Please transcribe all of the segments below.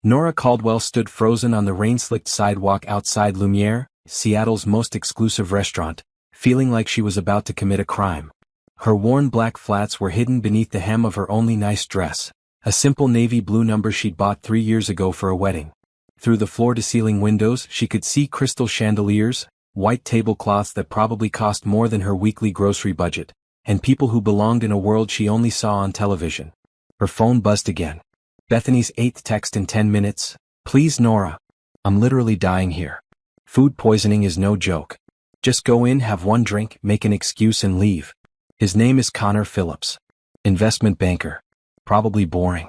Nora Caldwell stood frozen on the rain-slicked sidewalk outside Lumiere, Seattle's most exclusive restaurant, feeling like she was about to commit a crime. Her worn black flats were hidden beneath the hem of her only nice dress, a simple navy blue number she'd bought 3 years ago for a wedding. Through the floor-to-ceiling windows she could see crystal chandeliers, white tablecloths that probably cost more than her weekly grocery budget, and people who belonged in a world she only saw on television. Her phone buzzed again. Bethany's 8th text in 10 minutes. Please Nora. I'm literally dying here. Food poisoning is no joke. Just go in, have one drink, make an excuse and leave. His name is Connor Phillips. Investment banker. Probably boring.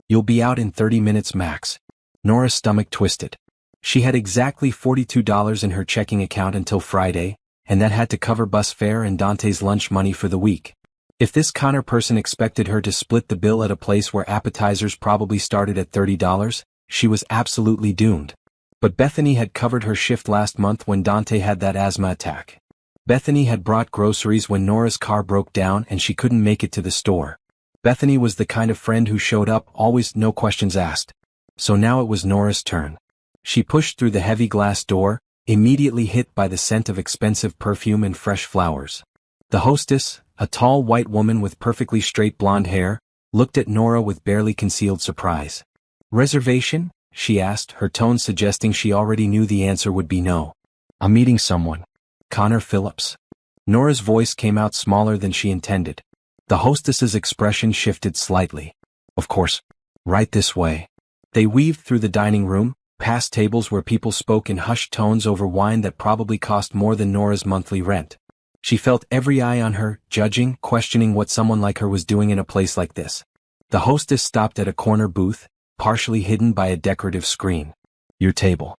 You'll be out in 30 minutes max. Nora's stomach twisted. She had exactly $42 in her checking account until Friday, and that had to cover bus fare and Dante's lunch money for the week. If this Connor person expected her to split the bill at a place where appetizers probably started at $30, she was absolutely doomed. But Bethany had covered her shift last month when Dante had that asthma attack. Bethany had brought groceries when Nora's car broke down and she couldn't make it to the store. Bethany was the kind of friend who showed up, always, no questions asked. So now it was Nora's turn. She pushed through the heavy glass door, immediately hit by the scent of expensive perfume and fresh flowers. The hostess, a tall white woman with perfectly straight blonde hair, looked at Nora with barely concealed surprise. Reservation? She asked, her tone suggesting she already knew the answer would be no. I'm meeting someone. Connor Phillips. Nora's voice came out smaller than she intended. The hostess's expression shifted slightly. Of course. Right this way. They weaved through the dining room, past tables where people spoke in hushed tones over wine that probably cost more than Nora's monthly rent. She felt every eye on her, judging, questioning what someone like her was doing in a place like this. The hostess stopped at a corner booth, partially hidden by a decorative screen. Your table.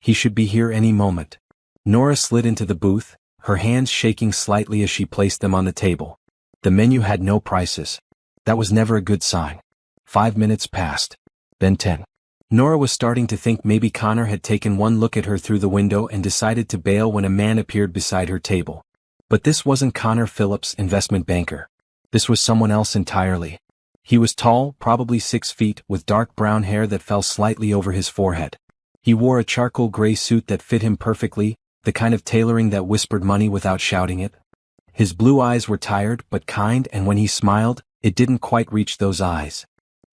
He should be here any moment. Nora slid into the booth, her hands shaking slightly as she placed them on the table. The menu had no prices. That was never a good sign. 5 minutes passed. Then 10. Nora was starting to think maybe Connor had taken one look at her through the window and decided to bail when a man appeared beside her table. But this wasn't Connor Phillips, investment banker. This was someone else entirely. He was tall, probably 6 feet, with dark brown hair that fell slightly over his forehead. He wore a charcoal gray suit that fit him perfectly, the kind of tailoring that whispered money without shouting it. His blue eyes were tired but kind, and when he smiled, it didn't quite reach those eyes.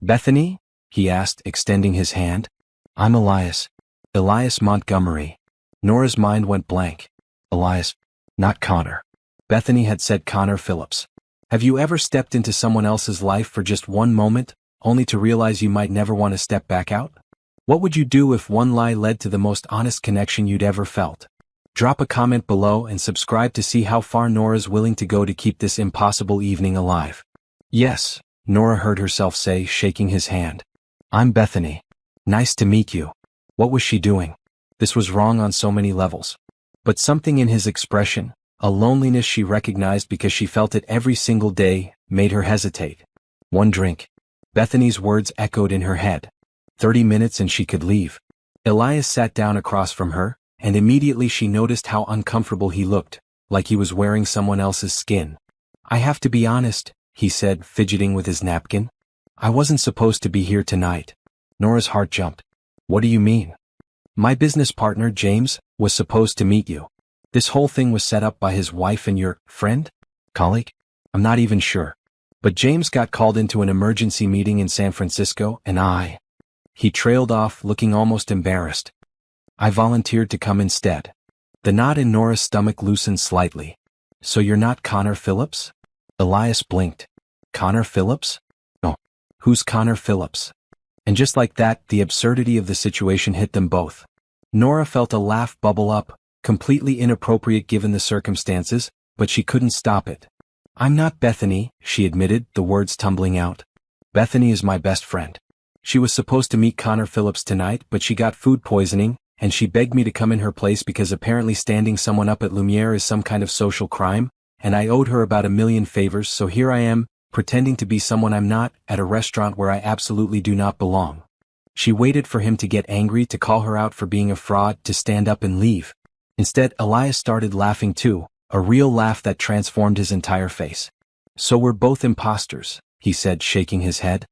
Bethany? He asked, extending his hand. I'm Elias. Elias Montgomery. Nora's mind went blank. Elias. Not Connor. Bethany had said Connor Phillips. Have you ever stepped into someone else's life for just one moment, only to realize you might never want to step back out? What would you do if one lie led to the most honest connection you'd ever felt? Drop a comment below and subscribe to see how far Nora's willing to go to keep this impossible evening alive. Yes, Nora heard herself say, shaking his hand. I'm Bethany. Nice to meet you. What was she doing? This was wrong on so many levels. But something in his expression, a loneliness she recognized because she felt it every single day, made her hesitate. One drink. Bethany's words echoed in her head. 30 minutes and she could leave. Elias sat down across from her, and immediately she noticed how uncomfortable he looked, like he was wearing someone else's skin. I have to be honest, he said, fidgeting with his napkin. I wasn't supposed to be here tonight. Nora's heart jumped. What do you mean? My business partner, James, was supposed to meet you. This whole thing was set up by his wife and your friend? Colleague? I'm not even sure. But James got called into an emergency meeting in San Francisco, and He trailed off, looking almost embarrassed. I volunteered to come instead. The knot in Nora's stomach loosened slightly. So you're not Connor Phillips? Elias blinked. Connor Phillips? No. Who's Connor Phillips? And just like that, the absurdity of the situation hit them both. Nora felt a laugh bubble up, completely inappropriate given the circumstances, but she couldn't stop it. I'm not Bethany, she admitted, the words tumbling out. Bethany is my best friend. She was supposed to meet Connor Phillips tonight, but she got food poisoning, and she begged me to come in her place because apparently standing someone up at Lumiere is some kind of social crime, and I owed her about 1 million favors, so here I am, pretending to be someone I'm not, at a restaurant where I absolutely do not belong. She waited for him to get angry, to call her out for being a fraud, to stand up and leave. Instead, Elias started laughing too, a real laugh that transformed his entire face. So we're both imposters, he said, shaking his head.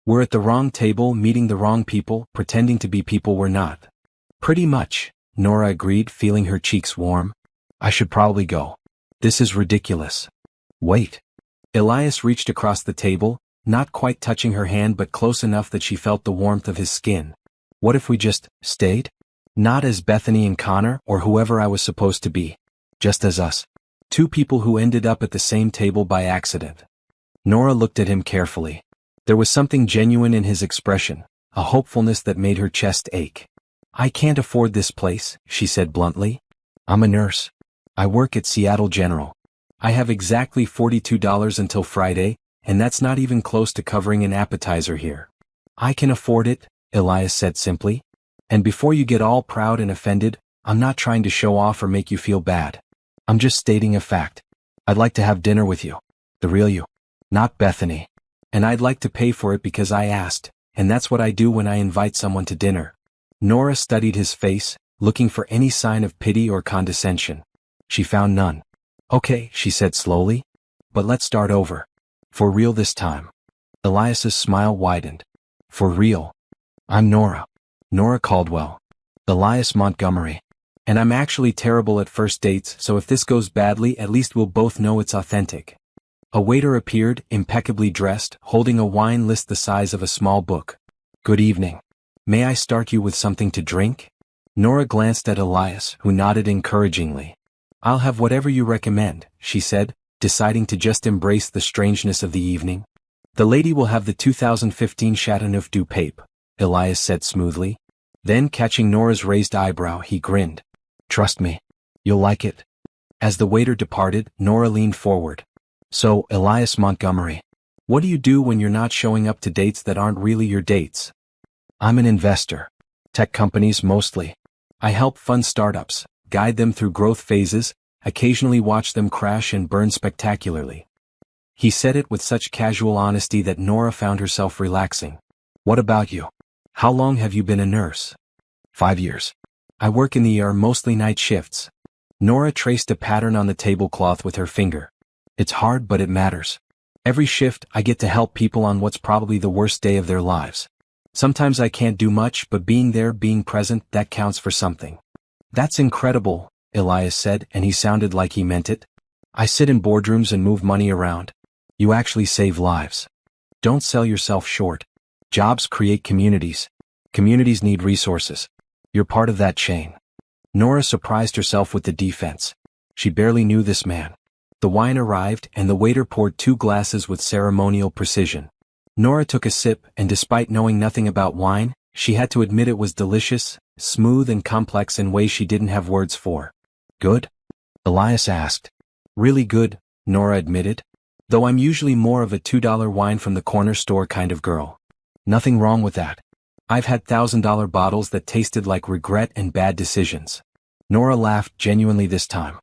We're at the wrong table, meeting the wrong people, pretending to be people we're not. Pretty much, Nora agreed, feeling her cheeks warm. I should probably go. This is ridiculous. Wait. Elias reached across the table, not quite touching her hand but close enough that she felt the warmth of his skin. What if we just stayed? Not as Bethany and Connor or whoever I was supposed to be. Just as us. Two people who ended up at the same table by accident. Nora looked at him carefully. There was something genuine in his expression, a hopefulness that made her chest ache. I can't afford this place, she said bluntly. I'm a nurse. I work at Seattle General. I have exactly $42 until Friday, and that's not even close to covering an appetizer here. I can afford it, Elias said simply. And before you get all proud and offended, I'm not trying to show off or make you feel bad. I'm just stating a fact. I'd like to have dinner with you. The real you. Not Bethany. And I'd like to pay for it because I asked, and that's what I do when I invite someone to dinner. Nora studied his face, looking for any sign of pity or condescension. She found none. Okay, she said slowly. But let's start over. For real this time. Elias's smile widened. For real. I'm Nora. Nora Caldwell. Elias Montgomery. And I'm actually terrible at first dates, so if this goes badly at least we'll both know it's authentic. A waiter appeared, impeccably dressed, holding a wine list the size of a small book. Good evening. May I start you with something to drink? Nora glanced at Elias, who nodded encouragingly. I'll have whatever you recommend, she said, deciding to just embrace the strangeness of the evening. The lady will have the 2015 Chateauneuf du Pape, Elias said smoothly. Then catching Nora's raised eyebrow, he grinned. Trust me. You'll like it. As the waiter departed, Nora leaned forward. So, Elias Montgomery, what do you do when you're not showing up to dates that aren't really your dates? I'm an investor. Tech companies mostly. I help fund startups, guide them through growth phases, occasionally watch them crash and burn spectacularly. He said it with such casual honesty that Nora found herself relaxing. What about you? How long have you been a nurse? 5 years. I work in the ER, mostly night shifts. Nora traced a pattern on the tablecloth with her finger. It's hard, but it matters. Every shift, I get to help people on what's probably the worst day of their lives. Sometimes I can't do much, but being there, being present, that counts for something. That's incredible, Elias said, and he sounded like he meant it. I sit in boardrooms and move money around. You actually save lives. Don't sell yourself short. Jobs create communities. Communities need resources. You're part of that chain. Nora surprised herself with the defense. She barely knew this man. The wine arrived, and the waiter poured 2 glasses with ceremonial precision. Nora took a sip, and despite knowing nothing about wine, she had to admit it was delicious, smooth and complex in ways she didn't have words for. Good? Elias asked. Really good, Nora admitted. Though I'm usually more of a $2 wine from the corner store kind of girl. Nothing wrong with that. I've had $1,000 bottles that tasted like regret and bad decisions. Nora laughed genuinely this time.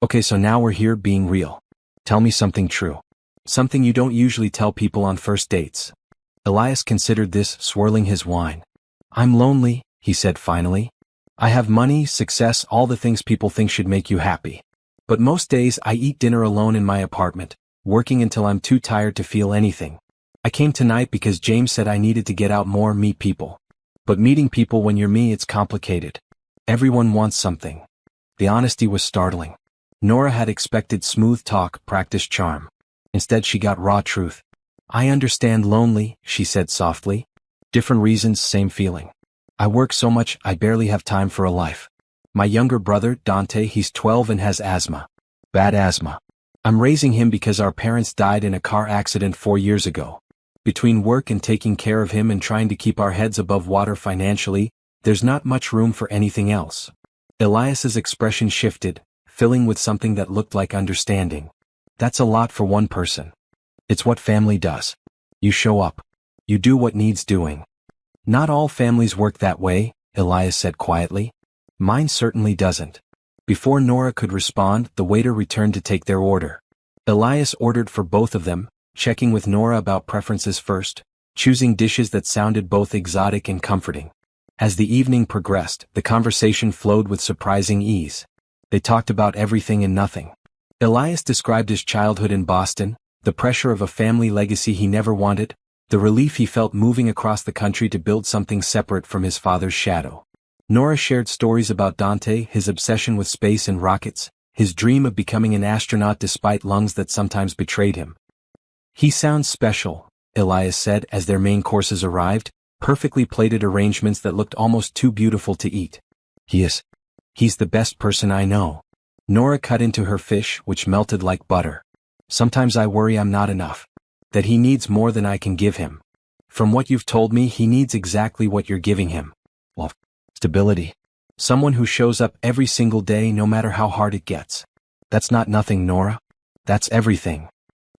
Okay, so now we're here being real. Tell me something true. Something you don't usually tell people on first dates. Elias considered this, swirling his wine. I'm lonely, he said finally. I have money, success, all the things people think should make you happy. But most days I eat dinner alone in my apartment, working until I'm too tired to feel anything. I came tonight because James said I needed to get out more, meet people. But meeting people when you're me, it's complicated. Everyone wants something. The honesty was startling. Nora had expected smooth talk, practiced charm. Instead she got raw truth. I understand lonely, she said softly. Different reasons, same feeling. I work so much, I barely have time for a life. My younger brother, Dante, he's 12 and has asthma. Bad asthma. I'm raising him because our parents died in a car accident 4 years ago. Between work and taking care of him and trying to keep our heads above water financially, there's not much room for anything else. Elias's expression shifted, filling with something that looked like understanding. That's a lot for one person. It's what family does. You show up. You do what needs doing. Not all families work that way, Elias said quietly. Mine certainly doesn't. Before Nora could respond, the waiter returned to take their order. Elias ordered for both of them, checking with Nora about preferences first, choosing dishes that sounded both exotic and comforting. As the evening progressed, the conversation flowed with surprising ease. They talked about everything and nothing. Elias described his childhood in Boston, the pressure of a family legacy he never wanted, the relief he felt moving across the country to build something separate from his father's shadow. Nora shared stories about Dante, his obsession with space and rockets, his dream of becoming an astronaut despite lungs that sometimes betrayed him. "He sounds special," Elias said as their main courses arrived, perfectly plated arrangements that looked almost too beautiful to eat. "He is. He's the best person I know." Nora cut into her fish, which melted like butter. "Sometimes I worry I'm not enough. That he needs more than I can give him. From what you've told me, he needs exactly what you're giving him. Well, stability. Someone who shows up every single day no matter how hard it gets. That's not nothing, Nora. That's everything."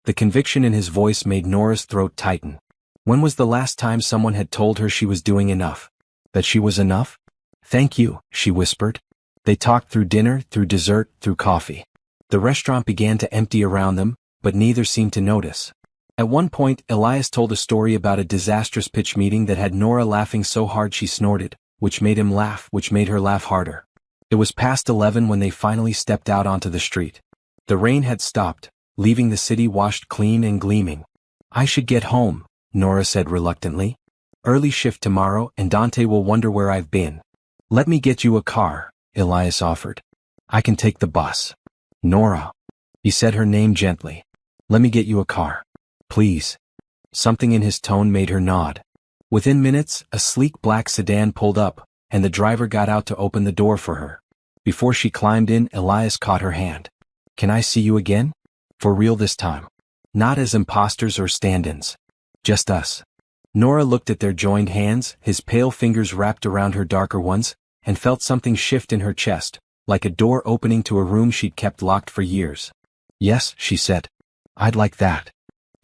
The conviction in his voice made Nora's throat tighten. When was the last time someone had told her she was doing enough? That she was enough? "Thank you," she whispered. They talked through dinner, through dessert, through coffee. The restaurant began to empty around them, but neither seemed to notice. At one point, Elias told a story about a disastrous pitch meeting that had Nora laughing so hard she snorted, which made him laugh, which made her laugh harder. It was past 11 when they finally stepped out onto the street. The rain had stopped, leaving the city washed clean and gleaming. "I should get home," Nora said reluctantly. "Early shift tomorrow and Dante will wonder where I've been." "Let me get you a car," Elias offered. "I can take the bus." "Nora." He said her name gently. "Let me get you a car. Please." Something in his tone made her nod. Within minutes, a sleek black sedan pulled up, and the driver got out to open the door for her. Before she climbed in, Elias caught her hand. "Can I see you again? For real this time. Not as imposters or stand-ins. Just us." Nora looked at their joined hands, his pale fingers wrapped around her darker ones, and felt something shift in her chest, like a door opening to a room she'd kept locked for years. "Yes," she said. "I'd like that.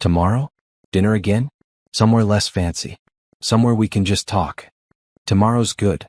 Tomorrow? Dinner again? Somewhere less fancy. Somewhere we can just talk. Tomorrow's good."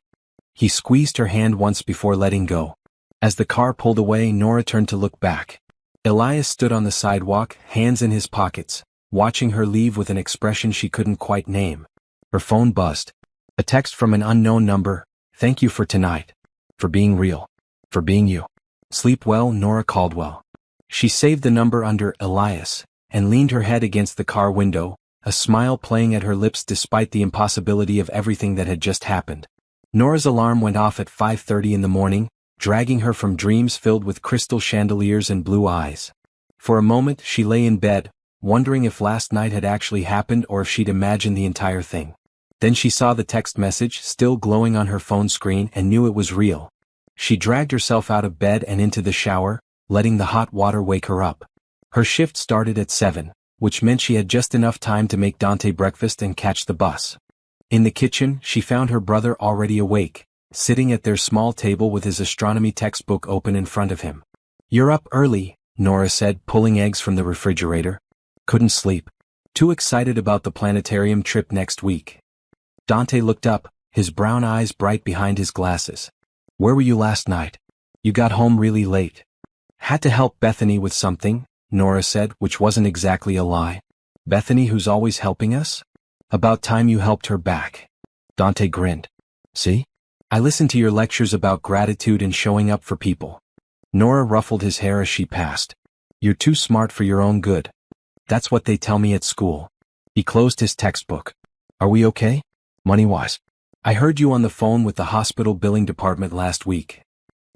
He squeezed her hand once before letting go. As the car pulled away, Nora turned to look back. Elias stood on the sidewalk, hands in his pockets, watching her leave with an expression she couldn't quite name. Her phone buzzed. A text from an unknown number. "Thank you for tonight. For being real. For being you. Sleep well, Nora Caldwell." She saved the number under Elias, and leaned her head against the car window, a smile playing at her lips despite the impossibility of everything that had just happened. Nora's alarm went off at 5:30 in the morning, dragging her from dreams filled with crystal chandeliers and blue eyes. For a moment she lay in bed, wondering if last night had actually happened or if she'd imagined the entire thing. Then she saw the text message still glowing on her phone screen and knew it was real. She dragged herself out of bed and into the shower, letting the hot water wake her up. Her shift started at 7, which meant she had just enough time to make Dante breakfast and catch the bus. In the kitchen, she found her brother already awake, sitting at their small table with his astronomy textbook open in front of him. "You're up early," Nora said, pulling eggs from the refrigerator. "Couldn't sleep. Too excited about the planetarium trip next week." Dante looked up, his brown eyes bright behind his glasses. "Where were you last night? You got home really late." "Had to help Bethany with something," Nora said, which wasn't exactly a lie. "Bethany who's always helping us? About time you helped her back." Dante grinned. "See? I listened to your lectures about gratitude and showing up for people." Nora ruffled his hair as she passed. "You're too smart for your own good. That's what they tell me at school." He closed his textbook. "Are we okay? Money-wise? I heard you on the phone with the hospital billing department last week."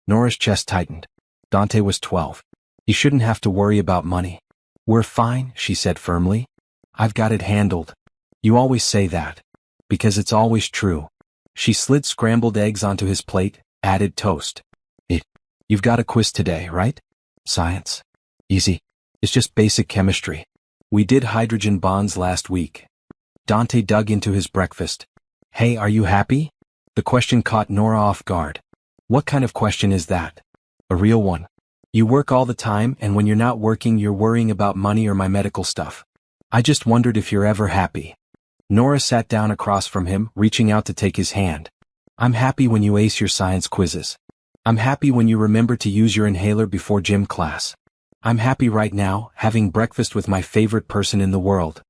Nora's chest tightened. Dante was 12. He shouldn't have to worry about money. "We're fine," she said firmly. "I've got it handled." "You always say that. Because it's always true." She slid scrambled eggs onto his plate, added toast. You've got a quiz today, right? Science. Easy. It's just basic chemistry. We did hydrogen bonds last week." Dante dug into his breakfast. "Hey, are you happy?" The question caught Nora off guard. "What kind of question is that?" "A real one. You work all the time, and when you're not working you're worrying about money or my medical stuff. I just wondered if you're ever happy." Nora sat down across from him, reaching out to take his hand. "I'm happy when you ace your science quizzes. I'm happy when you remember to use your inhaler before gym class. I'm happy right now, having breakfast with my favorite person in the world."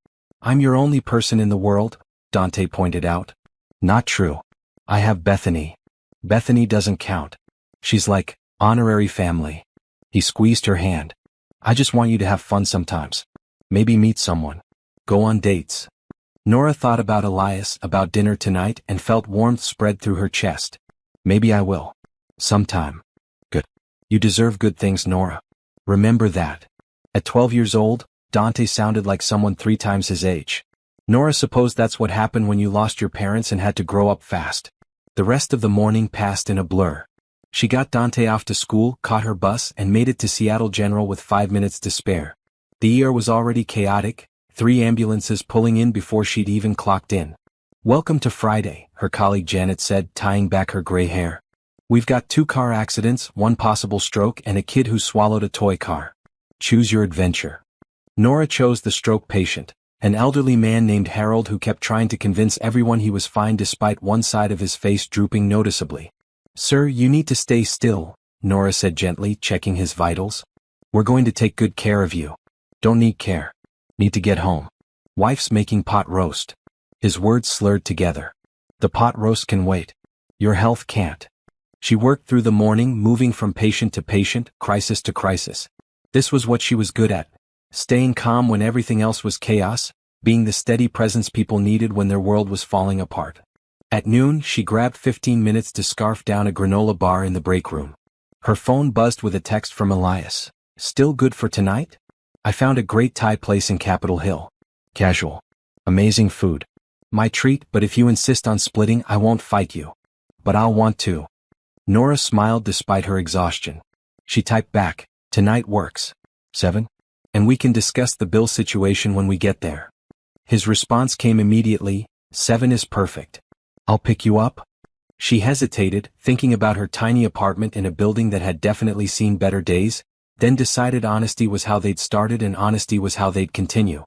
"I'm your only person in the world," Dante pointed out. "Not true. I have Bethany. Bethany doesn't count. She's like, honorary family." He squeezed her hand. "I just want you to have fun sometimes. Maybe meet someone. Go on dates." Nora thought about Elias, about dinner tonight, and felt warmth spread through her chest. Maybe I will. Sometime. Good. You deserve good things, Nora. Remember that. At 12 years old, Dante sounded like someone 3 times his age. Nora supposed that's what happened when you lost your parents and had to grow up fast. The rest of the morning passed in a blur. She got Dante off to school, caught her bus, and made it to Seattle General with 5 minutes to spare. The ER was already chaotic, 3 ambulances pulling in before she'd even clocked in. Welcome to Friday, her colleague Janet said, tying back her gray hair. We've got 2 car accidents, 1 possible stroke, and a kid who swallowed a toy car. Choose your adventure. Nora chose the stroke patient, an elderly man named Harold who kept trying to convince everyone he was fine despite one side of his face drooping noticeably. Sir, you need to stay still, Nora said gently, checking his vitals. We're going to take good care of you. Don't need care. Need to get home. Wife's making pot roast. His words slurred together. The pot roast can wait. Your health can't. She worked through the morning, moving from patient to patient, crisis to crisis. This was what she was good at. Staying calm when everything else was chaos, being the steady presence people needed when their world was falling apart. At noon, she grabbed 15 minutes to scarf down a granola bar in the break room. Her phone buzzed with a text from Elias. Still good for tonight? I found a great Thai place in Capitol Hill. Casual. Amazing food. My treat, but if you insist on splitting, I won't fight you. But I'll want to. Nora smiled despite her exhaustion. She typed back, tonight works. 7? And we can discuss the bill situation when we get there. His response came immediately, 7 is perfect. I'll pick you up? She hesitated, thinking about her tiny apartment in a building that had definitely seen better days, then decided honesty was how they'd started and honesty was how they'd continue.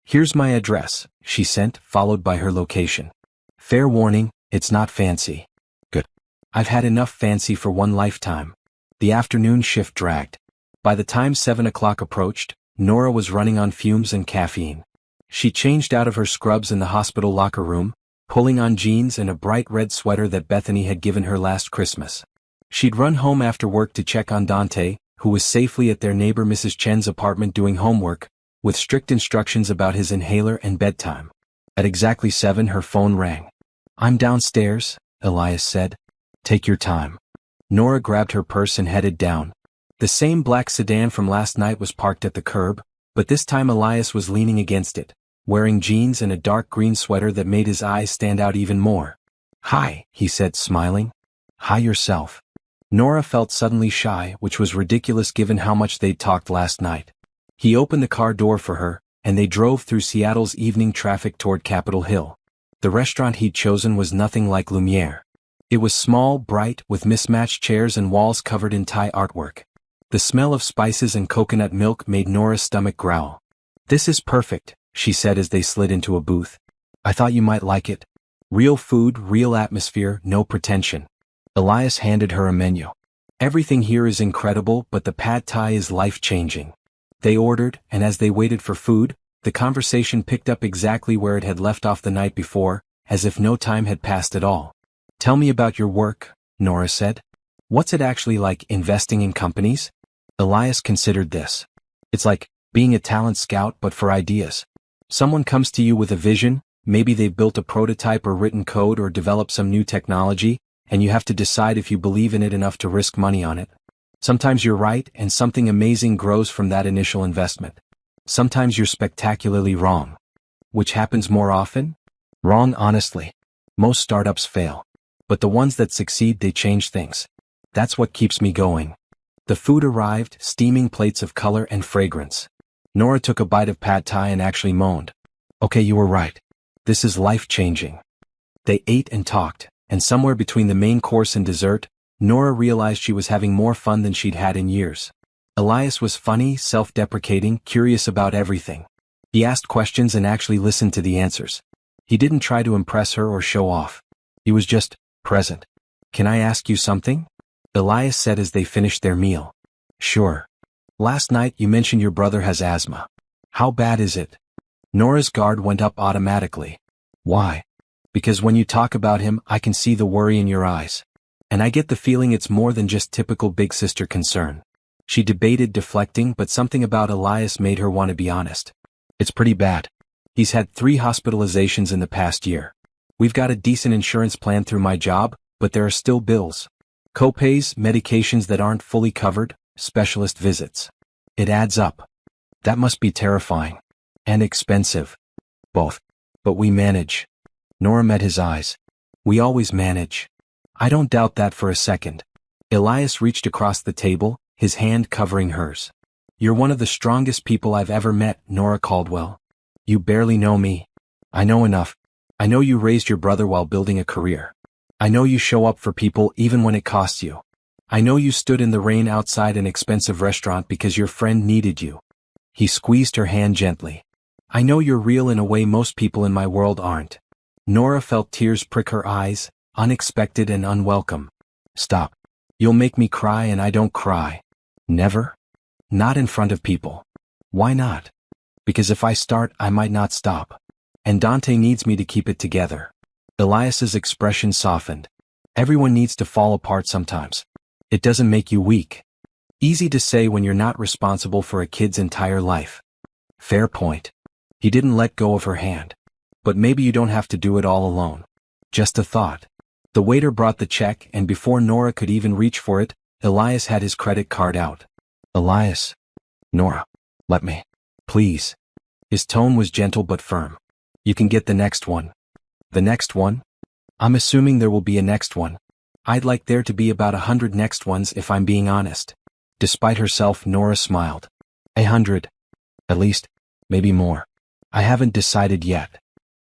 Here's my address, she sent, followed by her location. Fair warning, it's not fancy. Good. I've had enough fancy for one lifetime. The afternoon shift dragged. By the time 7 o'clock approached, Nora was running on fumes and caffeine. She changed out of her scrubs in the hospital locker room, pulling on jeans and a bright red sweater that Bethany had given her last Christmas. She'd run home after work to check on Dante, who was safely at their neighbor Mrs. Chen's apartment doing homework, with strict instructions about his inhaler and bedtime. At exactly 7 her phone rang. I'm downstairs, Elias said. Take your time. Nora grabbed her purse and headed down. The same black sedan from last night was parked at the curb, but this time Elias was leaning against it, wearing jeans and a dark green sweater that made his eyes stand out even more. Hi, he said, smiling. Hi yourself. Nora felt suddenly shy, which was ridiculous given how much they'd talked last night. He opened the car door for her, and they drove through Seattle's evening traffic toward Capitol Hill. The restaurant he'd chosen was nothing like Lumiere. It was small, bright, with mismatched chairs and walls covered in Thai artwork. The smell of spices and coconut milk made Nora's stomach growl. This is perfect, she said as they slid into a booth. I thought you might like it. Real food, real atmosphere, no pretension. Elias handed her a menu. Everything here is incredible, but the pad thai is life-changing. They ordered, and as they waited for food, the conversation picked up exactly where it had left off the night before, as if no time had passed at all. Tell me about your work, Nora said. What's it actually like, investing in companies? Elias considered this. It's like being a talent scout but for ideas. Someone comes to you with a vision, maybe they've built a prototype or written code or developed some new technology, and you have to decide if you believe in it enough to risk money on it. Sometimes you're right and something amazing grows from that initial investment. Sometimes you're spectacularly wrong. Which happens more often? Wrong, honestly. Most startups fail. But the ones that succeed, they change things. That's what keeps me going. The food arrived, steaming plates of color and fragrance. Nora took a bite of pad thai and actually moaned. Okay, you were right. This is life-changing. They ate and talked, and somewhere between the main course and dessert, Nora realized she was having more fun than she'd had in years. Elias was funny, self-deprecating, curious about everything. He asked questions and actually listened to the answers. He didn't try to impress her or show off. He was just present. Can I ask you something? Elias said as they finished their meal. Sure. Last night you mentioned your brother has asthma. How bad is it? Nora's guard went up automatically. Why? Because when you talk about him, I can see the worry in your eyes. And I get the feeling it's more than just typical big sister concern. She debated deflecting, but something about Elias made her want to be honest. It's pretty bad. He's had 3 hospitalizations in the past year. We've got a decent insurance plan through my job, but there are still bills. Co-pays, medications that aren't fully covered, specialist visits. It adds up. That must be terrifying. And expensive. Both. But we manage. Nora met his eyes. We always manage. I don't doubt that for a second. Elias reached across the table, his hand covering hers. You're one of the strongest people I've ever met, Nora Caldwell. You barely know me. I know enough. I know you raised your brother while building a career. I know you show up for people even when it costs you. I know you stood in the rain outside an expensive restaurant because your friend needed you. He squeezed her hand gently. I know you're real in a way most people in my world aren't. Nora felt tears prick her eyes, unexpected and unwelcome. Stop. You'll make me cry and I don't cry. Never? Not in front of people. Why not? Because if I start, I might not stop. And Dante needs me to keep it together. Elias's expression softened. Everyone needs to fall apart sometimes. It doesn't make you weak. Easy to say when you're not responsible for a kid's entire life. Fair point. He didn't let go of her hand. But maybe you don't have to do it all alone. Just a thought. The waiter brought the check and before Nora could even reach for it, Elias had his credit card out. Elias. Nora. Let me. Please. His tone was gentle but firm. You can get the next one. The next one? I'm assuming there will be a next one. I'd like there to be about 100 next ones if I'm being honest. Despite herself, Nora smiled. 100. At least. Maybe more. I haven't decided yet.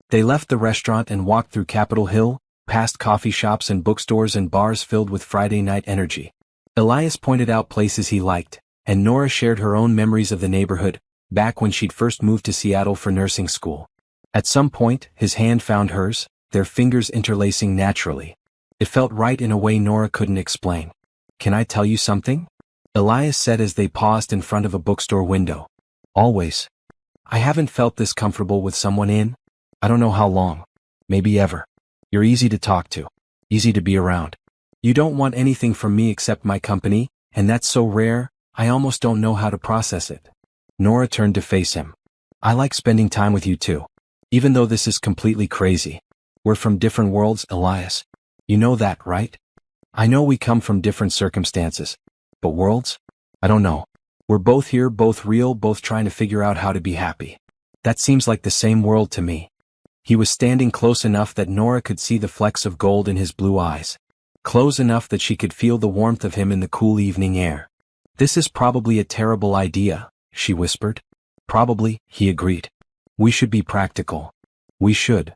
They left the restaurant and walked through Capitol Hill, past coffee shops and bookstores and bars filled with Friday night energy. Elias pointed out places he liked, and Nora shared her own memories of the neighborhood, back when she'd first moved to Seattle for nursing school. At some point, his hand found hers, their fingers interlacing naturally. It felt right in a way Nora couldn't explain. Can I tell you something? Elias said as they paused in front of a bookstore window. Always. I haven't felt this comfortable with someone in, I don't know how long. Maybe ever. You're easy to talk to. Easy to be around. You don't want anything from me except my company, and that's so rare, I almost don't know how to process it. Nora turned to face him. I like spending time with you too. Even though this is completely crazy. We're from different worlds, Elias. You know that, right? I know we come from different circumstances. But worlds? I don't know. We're both here, both real, both trying to figure out how to be happy. That seems like the same world to me. He was standing close enough that Nora could see the flecks of gold in his blue eyes. Close enough that she could feel the warmth of him in the cool evening air. This is probably a terrible idea, she whispered. Probably, he agreed. We should be practical. We should.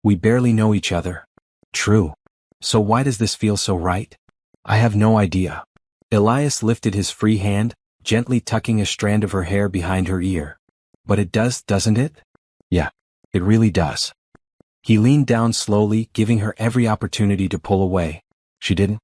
We barely know each other. True. So why does this feel so right? I have no idea. Elias lifted his free hand, gently tucking a strand of her hair behind her ear. But it does, doesn't it? Yeah, it really does. He leaned down slowly, giving her every opportunity to pull away. She didn't.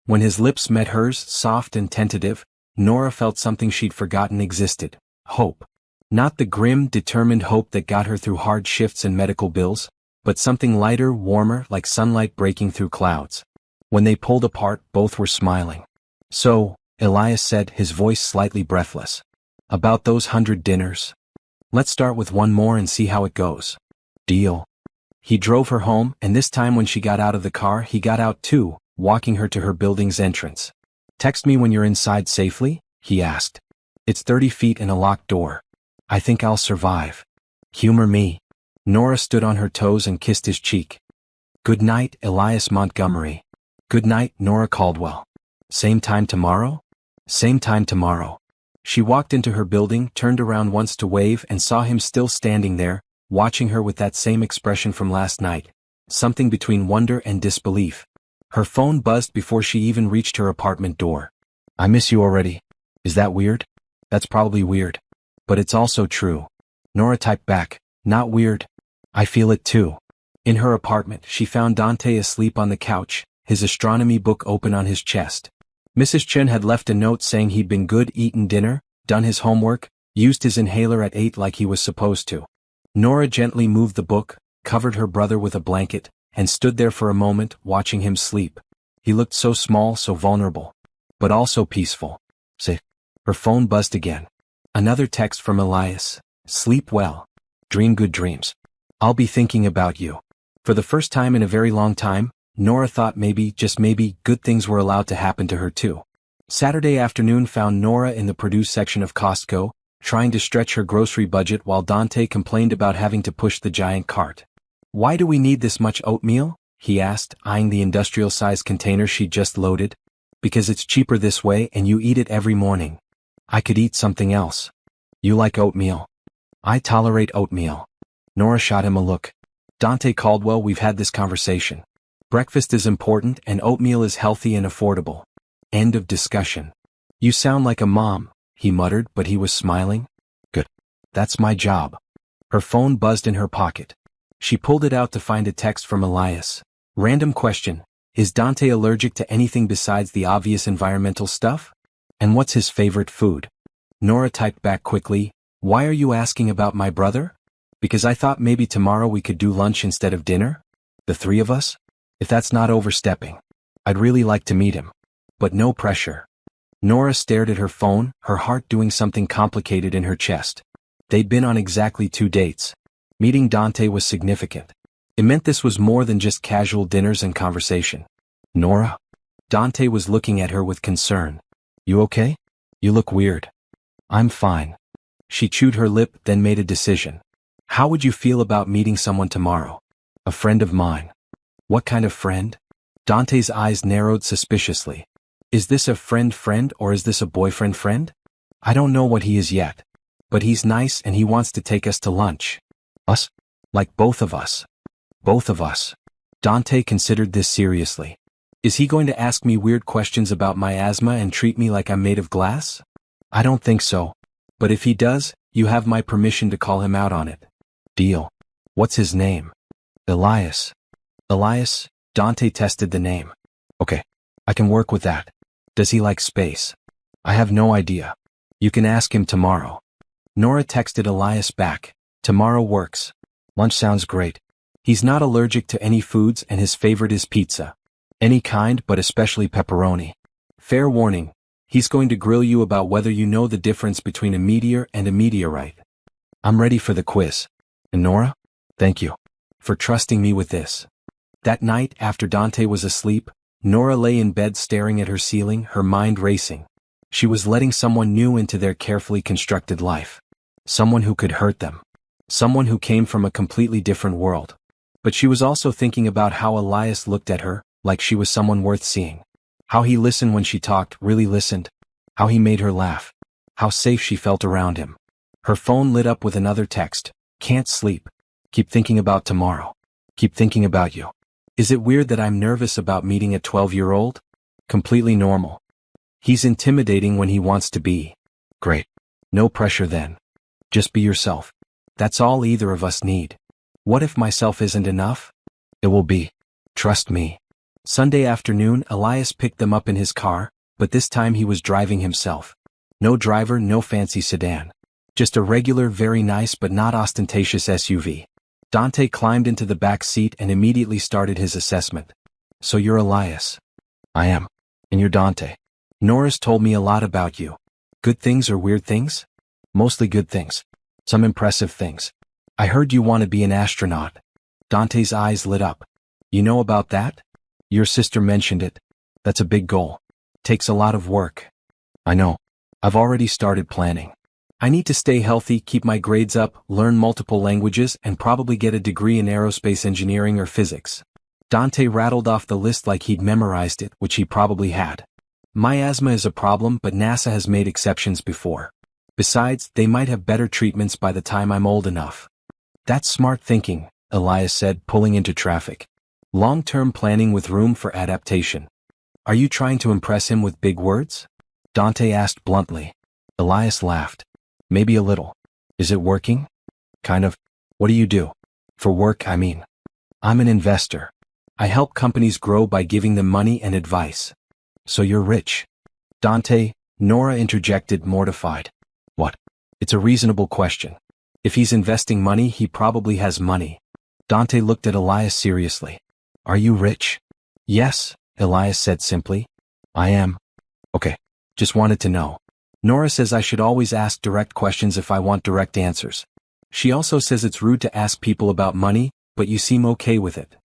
When his lips met hers, soft and tentative, Nora felt something she'd forgotten existed. Hope. Not the grim, determined hope that got her through hard shifts and medical bills, but something lighter, warmer, like sunlight breaking through clouds. When they pulled apart, both were smiling. So, Elias said, his voice slightly breathless. About those 100 dinners. Let's start with one more and see how it goes. Deal. He drove her home, and this time when she got out of the car, he got out too, walking her to her building's entrance. Text me when you're inside safely? He asked. It's 30 feet and a locked door. I think I'll survive. Humor me. Nora stood on her toes and kissed his cheek. Good night, Elias Montgomery. Good night, Nora Caldwell. Same time tomorrow? Same time tomorrow. She walked into her building, turned around once to wave and saw him still standing there, watching her with that same expression from last night. Something between wonder and disbelief. Her phone buzzed before she even reached her apartment door. I miss you already. Is that weird? That's probably weird. But it's also true. Nora typed back, not weird. I feel it too. In her apartment, she found Dante asleep on the couch, his astronomy book open on his chest. Mrs. Chen had left a note saying he'd been good, eaten dinner, done his homework, used his inhaler at 8 like he was supposed to. Nora gently moved the book, covered her brother with a blanket, and stood there for a moment, watching him sleep. He looked so small, so vulnerable. But also peaceful. Safe. Her phone buzzed again. Another text from Elias. Sleep well. Dream good dreams. I'll be thinking about you. For the first time in a very long time, Nora thought maybe, just maybe, good things were allowed to happen to her too. Saturday afternoon found Nora in the produce section of Costco, trying to stretch her grocery budget while Dante complained about having to push the giant cart. "Why do we need this much oatmeal?" he asked, eyeing the industrial-sized container she'd just loaded. "Because it's cheaper this way and you eat it every morning. I could eat something else." "You like oatmeal?" "I tolerate oatmeal." Nora shot him a look. "Dante Caldwell, we've had this conversation. Breakfast is important and oatmeal is healthy and affordable. End of discussion." "You sound like a mom," he muttered, but he was smiling. "Good. That's my job." Her phone buzzed in her pocket. She pulled it out to find a text from Elias. Random question: is Dante allergic to anything besides the obvious environmental stuff? And what's his favorite food? Nora typed back quickly, "Why are you asking about my brother? Because I thought maybe tomorrow we could do lunch instead of dinner? The three of us? If that's not overstepping. I'd really like to meet him. But no pressure." Nora stared at her phone, her heart doing something complicated in her chest. They'd been on exactly 2 dates. Meeting Dante was significant. It meant this was more than just casual dinners and conversation. "Nora?" Dante was looking at her with concern. "You okay? You look weird." "I'm fine." She chewed her lip, then made a decision. "How would you feel about meeting someone tomorrow?" "A friend of mine." "What kind of friend?" Dante's eyes narrowed suspiciously. "Is this a friend or is this a boyfriend? I don't know what he is yet. But he's nice and he wants to take us to lunch." "Us? Like both of us?" "Both of us." Dante considered this seriously. "Is he going to ask me weird questions about my asthma and treat me like I'm made of glass?" "I don't think so. But if he does, you have my permission to call him out on it." "Deal." "What's his name?" "Elias." "Elias?" Dante tested the name. "Okay. I can work with that. Does he like space?" "I have no idea. You can ask him tomorrow." Nora texted Elias back. "Tomorrow works. Lunch sounds great. He's not allergic to any foods and his favorite is pizza. Any kind but especially pepperoni. Fair warning, he's going to grill you about whether you know the difference between a meteor and a meteorite." "I'm ready for the quiz." "And Nora? Thank you for trusting me with this." That night, after Dante was asleep, Nora lay in bed staring at her ceiling, her mind racing. She was letting someone new into their carefully constructed life. Someone who could hurt them. Someone who came from a completely different world. But she was also thinking about how Elias looked at her, like she was someone worth seeing. How he listened when she talked, really listened. How he made her laugh. How safe she felt around him. Her phone lit up with another text. "Can't sleep. Keep thinking about tomorrow. Keep thinking about you. Is it weird that I'm nervous about meeting a 12-year-old? Completely normal. He's intimidating when he wants to be. Great. No pressure then. Just be yourself. That's all either of us need. What if myself isn't enough? It will be. Trust me." Sunday afternoon, Elias picked them up in his car, but this time he was driving himself. No driver, no fancy sedan. Just a regular, very nice but not ostentatious SUV. Dante climbed into the back seat and immediately started his assessment. "So you're Elias?" "I am. And you're Dante. Nora's told me a lot about you. Good things or weird things?" "Mostly good things. Some impressive things. I heard you want to be an astronaut." Dante's eyes lit up. "You know about that? Your sister mentioned it. That's a big goal. Takes a lot of work." "I know. I've already started planning. I need to stay healthy, keep my grades up, learn multiple languages, and probably get a degree in aerospace engineering or physics." Dante rattled off the list like he'd memorized it, which he probably had. "My asthma is a problem, but NASA has made exceptions before. Besides, they might have better treatments by the time I'm old enough." "That's smart thinking," Elias said, pulling into traffic. "Long-term planning with room for adaptation." "Are you trying to impress him with big words?" Dante asked bluntly. Elias laughed. "Maybe a little. Is it working?" "Kind of." "What do you do?" "For work, I mean." "I'm an investor. I help companies grow by giving them money and advice." "So you're rich?" "Dante," Nora interjected, mortified. "What?" "It's a reasonable question. If he's investing money, he probably has money." Dante looked at Elias seriously. "Are you rich?" "Yes," Elias said simply. "I am." "Okay. Just wanted to know." "Nora says I should always ask direct questions if I want direct answers." She also says it's rude to ask people about money, but you seem okay with it.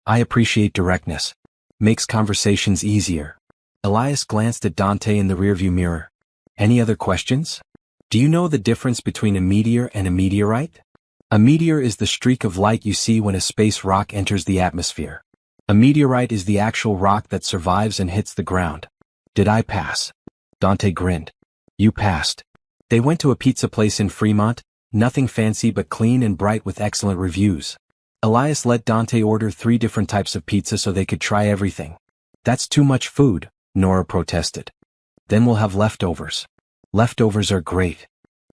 I appreciate directness. Makes conversations easier. Elias glanced at Dante in the rearview mirror. Any other questions? Do you know the difference between a meteor and a meteorite? A meteor is the streak of light you see when a space rock enters the atmosphere. A meteorite is the actual rock that survives and hits the ground. Did I pass? Dante grinned. You passed. They went to a pizza place in Fremont, nothing fancy but clean and bright with excellent reviews. Elias let Dante order 3 different types of pizza so they could try everything. That's too much food, Nora protested. Then we'll have leftovers. Leftovers are great.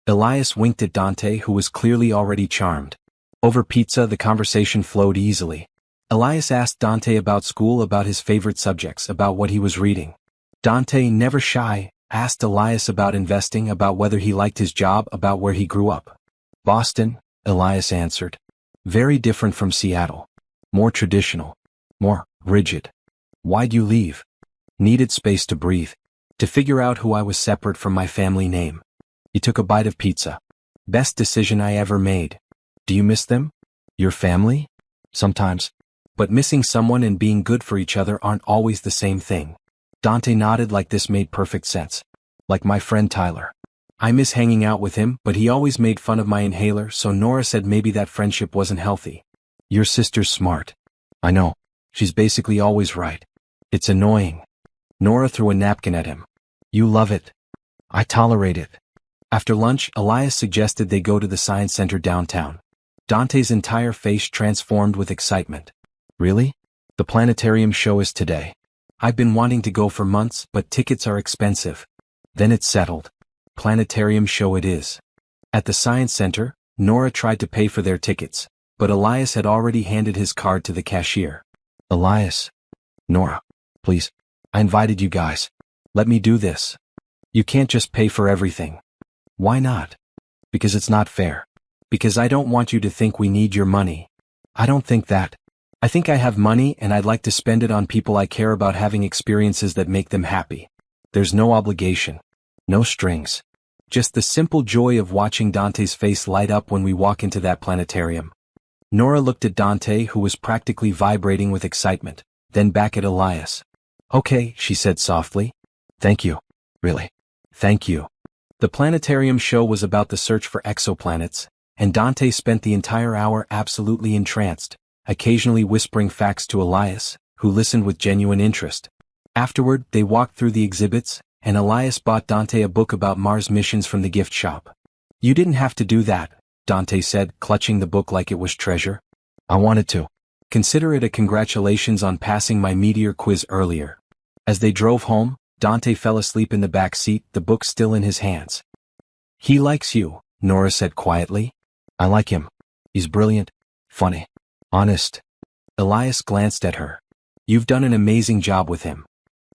Elias winked at Dante, who was clearly already charmed. Over pizza the conversation flowed easily. Elias asked Dante about school, about his favorite subjects, about what he was reading. Dante, never shy, asked Elias about investing, about whether he liked his job, about where he grew up. Boston, Elias answered. Very different from Seattle. More traditional. More rigid. Why'd you leave? Needed space to breathe. To figure out who I was separate from my family name. He took a bite of pizza. Best decision I ever made. Do you miss them? Your family? Sometimes. But missing someone and being good for each other aren't always the same thing. Dante nodded like this made perfect sense. Like my friend Tyler. I miss hanging out with him, but he always made fun of my inhaler, so Nora said maybe that friendship wasn't healthy. Your sister's smart. I know. She's basically always right. It's annoying. Nora threw a napkin at him. You love it. I tolerate it. After lunch, Elias suggested they go to the science center downtown. Dante's entire face transformed with excitement. Really? The planetarium show is today. I've been wanting to go for months, but tickets are expensive. Then it's settled. Planetarium show it is. At the science center, Nora tried to pay for their tickets, but Elias had already handed his card to the cashier. Elias. Nora. Please. I invited you guys. Let me do this. You can't just pay for everything. Why not? Because it's not fair. Because I don't want you to think we need your money. I don't think that. I think I have money and I'd like to spend it on people I care about, having experiences that make them happy. There's no obligation. No strings. Just the simple joy of watching Dante's face light up when we walk into that planetarium. Nora looked at Dante, who was practically vibrating with excitement, then back at Elias. Okay, she said softly. Thank you. Really. Thank you. The planetarium show was about the search for exoplanets, and Dante spent the entire hour absolutely entranced, occasionally whispering facts to Elias, who listened with genuine interest. Afterward, they walked through the exhibits, and Elias bought Dante a book about Mars missions from the gift shop. You didn't have to do that, Dante said, clutching the book like it was treasure. I wanted to. Consider it a congratulations on passing my meteor quiz earlier. As they drove home, Dante fell asleep in the back seat, the book still in his hands. He likes you, Nora said quietly. I like him. He's brilliant, funny, honest. Elias glanced at her. You've done an amazing job with him.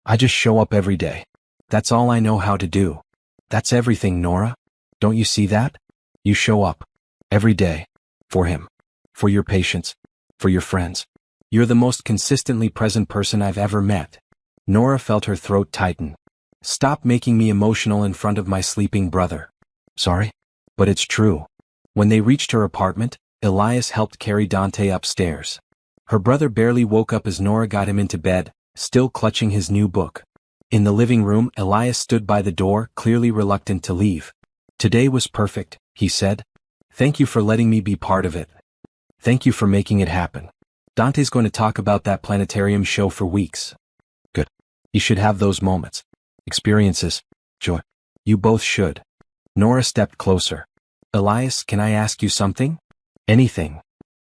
I just show up every day. That's all I know how to do. That's everything, Nora. Don't you see that? You show up. Every day. For him. For your patients. For your friends. You're the most consistently present person I've ever met. Nora felt her throat tighten. Stop making me emotional in front of my sleeping brother. Sorry? But it's true. When they reached her apartment, Elias helped carry Dante upstairs. Her brother barely woke up as Nora got him into bed, still clutching his new book. In the living room, Elias stood by the door, clearly reluctant to leave. Today was perfect, he said. Thank you for letting me be part of it. Thank you for making it happen. Dante's going to talk about that planetarium show for weeks. Good. You should have those moments. Experiences. Joy. You both should. Nora stepped closer. Elias, can I ask you something? Anything.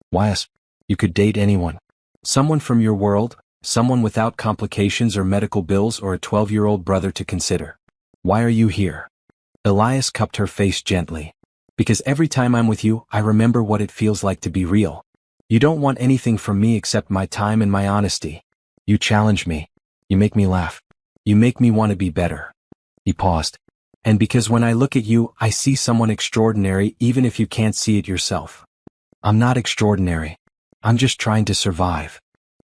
Why us? You could date anyone. Someone from your world, someone without complications or medical bills, or a 12-year-old brother to consider. Why are you here? Elias cupped her face gently. Because every time I'm with you, I remember what it feels like to be real. You don't want anything from me except my time and my honesty. You challenge me. You make me laugh. You make me want to be better. He paused. And because when I look at you, I see someone extraordinary, even if you can't see it yourself. I'm not extraordinary. I'm just trying to survive.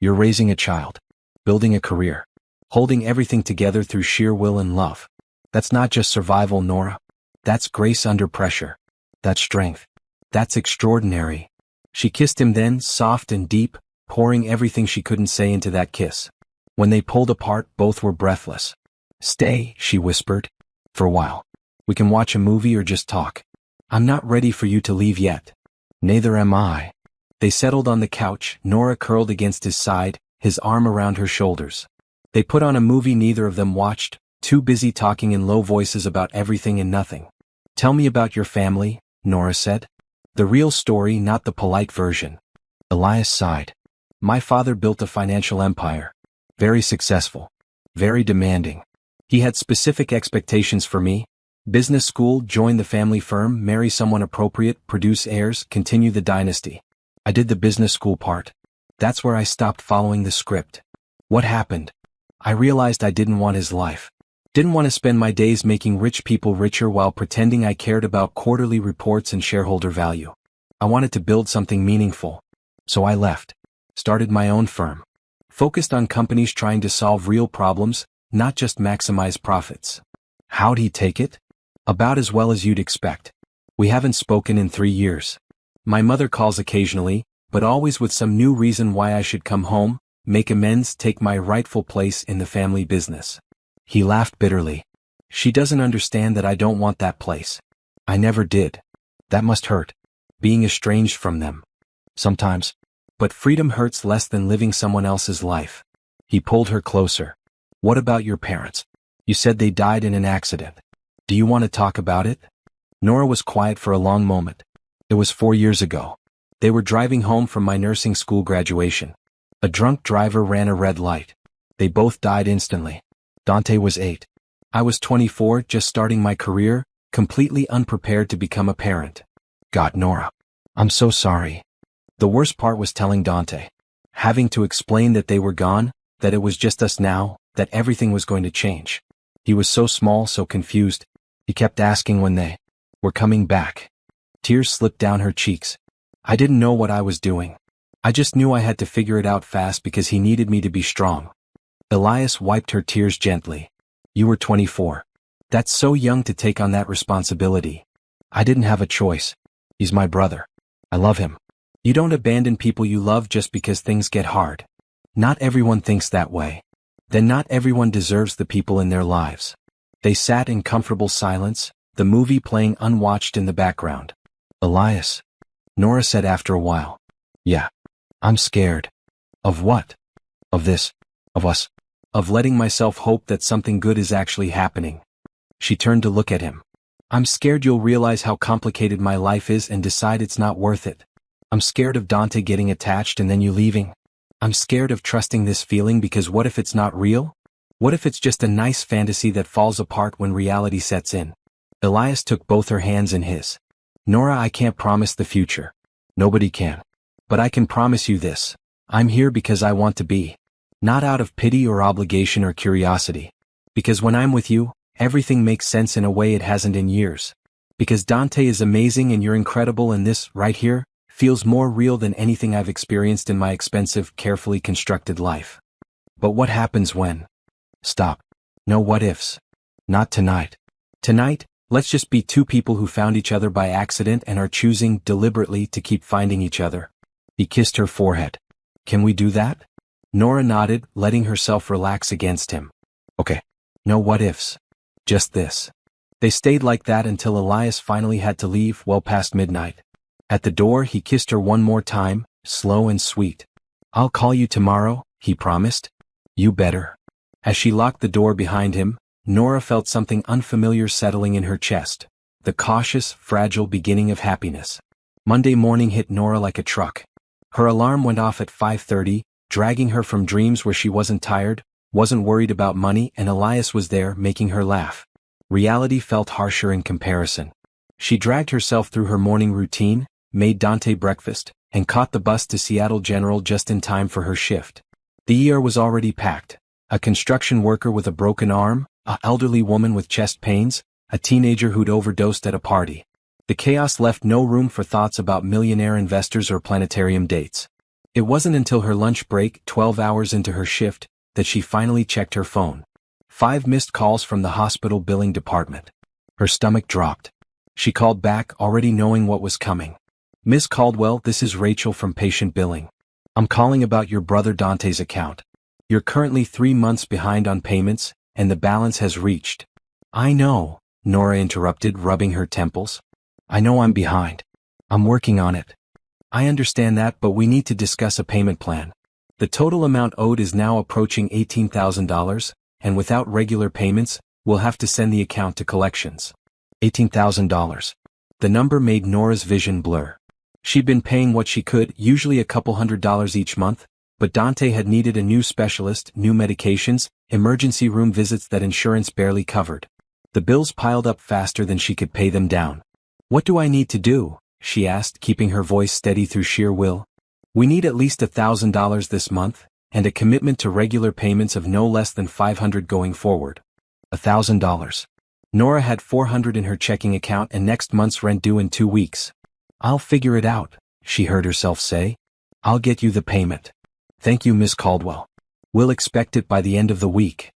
You're raising a child. Building a career. Holding everything together through sheer will and love. That's not just survival, Nora. That's grace under pressure. That's strength. That's extraordinary. She kissed him then, soft and deep, pouring everything she couldn't say into that kiss. When they pulled apart, both were breathless. Stay, she whispered. For a while. We can watch a movie or just talk. I'm not ready for you to leave yet. Neither am I. They settled on the couch, Nora curled against his side, his arm around her shoulders. They put on a movie neither of them watched, too busy talking in low voices about everything and nothing. Tell me about your family, Nora said. The real story, not the polite version. Elias sighed. My father built a financial empire. Very successful. Very demanding. He had specific expectations for me. Business school, join the family firm, marry someone appropriate, produce heirs, continue the dynasty. I did the business school part. That's where I stopped following the script. What happened? I realized I didn't want his life. Didn't want to spend my days making rich people richer while pretending I cared about quarterly reports and shareholder value. I wanted to build something meaningful. So I left. Started my own firm. Focused on companies trying to solve real problems, not just maximize profits. How'd he take it? About as well as you'd expect. We haven't spoken in 3 years. My mother calls occasionally, but always with some new reason why I should come home, make amends, take my rightful place in the family business. He laughed bitterly. She doesn't understand that I don't want that place. I never did. That must hurt. Being estranged from them. Sometimes. But freedom hurts less than living someone else's life. He pulled her closer. What about your parents? You said they died in an accident. Do you want to talk about it? Nora was quiet for a long moment. It was 4 years ago. They were driving home from my nursing school graduation. A drunk driver ran a red light. They both died instantly. Dante was 8. I was 24, just starting my career, completely unprepared to become a parent. God, Nora. I'm so sorry. The worst part was telling Dante. Having to explain that they were gone, that it was just us now, that everything was going to change. He was so small, so confused. He kept asking when they were coming back. Tears slipped down her cheeks. I didn't know what I was doing. I just knew I had to figure it out fast because he needed me to be strong. Elias wiped her tears gently. You were 24. That's so young to take on that responsibility. I didn't have a choice. He's my brother. I love him. You don't abandon people you love just because things get hard. Not everyone thinks that way. Then not everyone deserves the people in their lives. They sat in comfortable silence, the movie playing unwatched in the background. Elias. Nora said after a while. Yeah. I'm scared. Of what? Of this. Of us. Of letting myself hope that something good is actually happening. She turned to look at him. I'm scared you'll realize how complicated my life is and decide it's not worth it. I'm scared of Dante getting attached and then you leaving. I'm scared of trusting this feeling because what if it's not real? What if it's just a nice fantasy that falls apart when reality sets in? Elias took both her hands in his. Nora, I can't promise the future. Nobody can. But I can promise you this. I'm here because I want to be. Not out of pity or obligation or curiosity. Because when I'm with you, everything makes sense in a way it hasn't in years. Because Dante is amazing and you're incredible and this, right here, feels more real than anything I've experienced in my expensive, carefully constructed life. But what happens when? Stop. No what ifs. Not tonight. Tonight, let's just be two people who found each other by accident and are choosing deliberately to keep finding each other. He kissed her forehead. Can we do that? Nora nodded, letting herself relax against him. Okay. No what ifs. Just this. They stayed like that until Elias finally had to leave well past midnight. At the door he kissed her one more time, slow and sweet. I'll call you tomorrow, he promised. You better. As she locked the door behind him, Nora felt something unfamiliar settling in her chest. The cautious, fragile beginning of happiness. Monday morning hit Nora like a truck. Her alarm went off at 5:30, dragging her from dreams where she wasn't tired, wasn't worried about money, and Elias was there making her laugh. Reality felt harsher in comparison. She dragged herself through her morning routine, made Dante breakfast, and caught the bus to Seattle General just in time for her shift. The ER was already packed. A construction worker with a broken arm, an elderly woman with chest pains, a teenager who'd overdosed at a party. The chaos left no room for thoughts about millionaire investors or planetarium dates. It wasn't until her lunch break, 12 hours into her shift, that she finally checked her phone. 5 missed calls from the hospital billing department. Her stomach dropped. She called back, already knowing what was coming. Miss Caldwell, this is Rachel from Patient Billing. I'm calling about your brother Dante's account. You're currently 3 months behind on payments, and the balance has reached. I know, Nora interrupted, rubbing her temples. I know I'm behind. I'm working on it. I understand that, but we need to discuss a payment plan. The total amount owed is now approaching $18,000, and without regular payments, we'll have to send the account to collections. $18,000. The number made Nora's vision blur. She'd been paying what she could, usually a couple $100 each month, but Dante had needed a new specialist, new medications, emergency room visits that insurance barely covered. The bills piled up faster than she could pay them down. What do I need to do? She asked, keeping her voice steady through sheer will. We need at least $1,000 this month, and a commitment to regular payments of no less than $500 going forward. $1,000. Nora had $400 in her checking account and next month's rent due in 2 weeks. I'll figure it out, she heard herself say. I'll get you the payment. Thank you, Miss Caldwell. We'll expect it by the end of the week.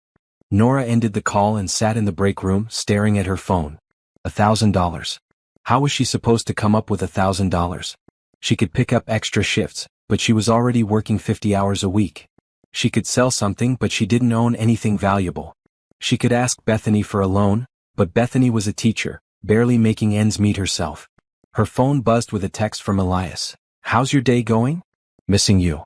Nora ended the call and sat in the break room, staring at her phone. $1,000. How was she supposed to come up with $1,000? She could pick up extra shifts, but she was already working 50 hours a week. She could sell something, but she didn't own anything valuable. She could ask Bethany for a loan, but Bethany was a teacher, barely making ends meet herself. Her phone buzzed with a text from Elias. How's your day going? Missing you.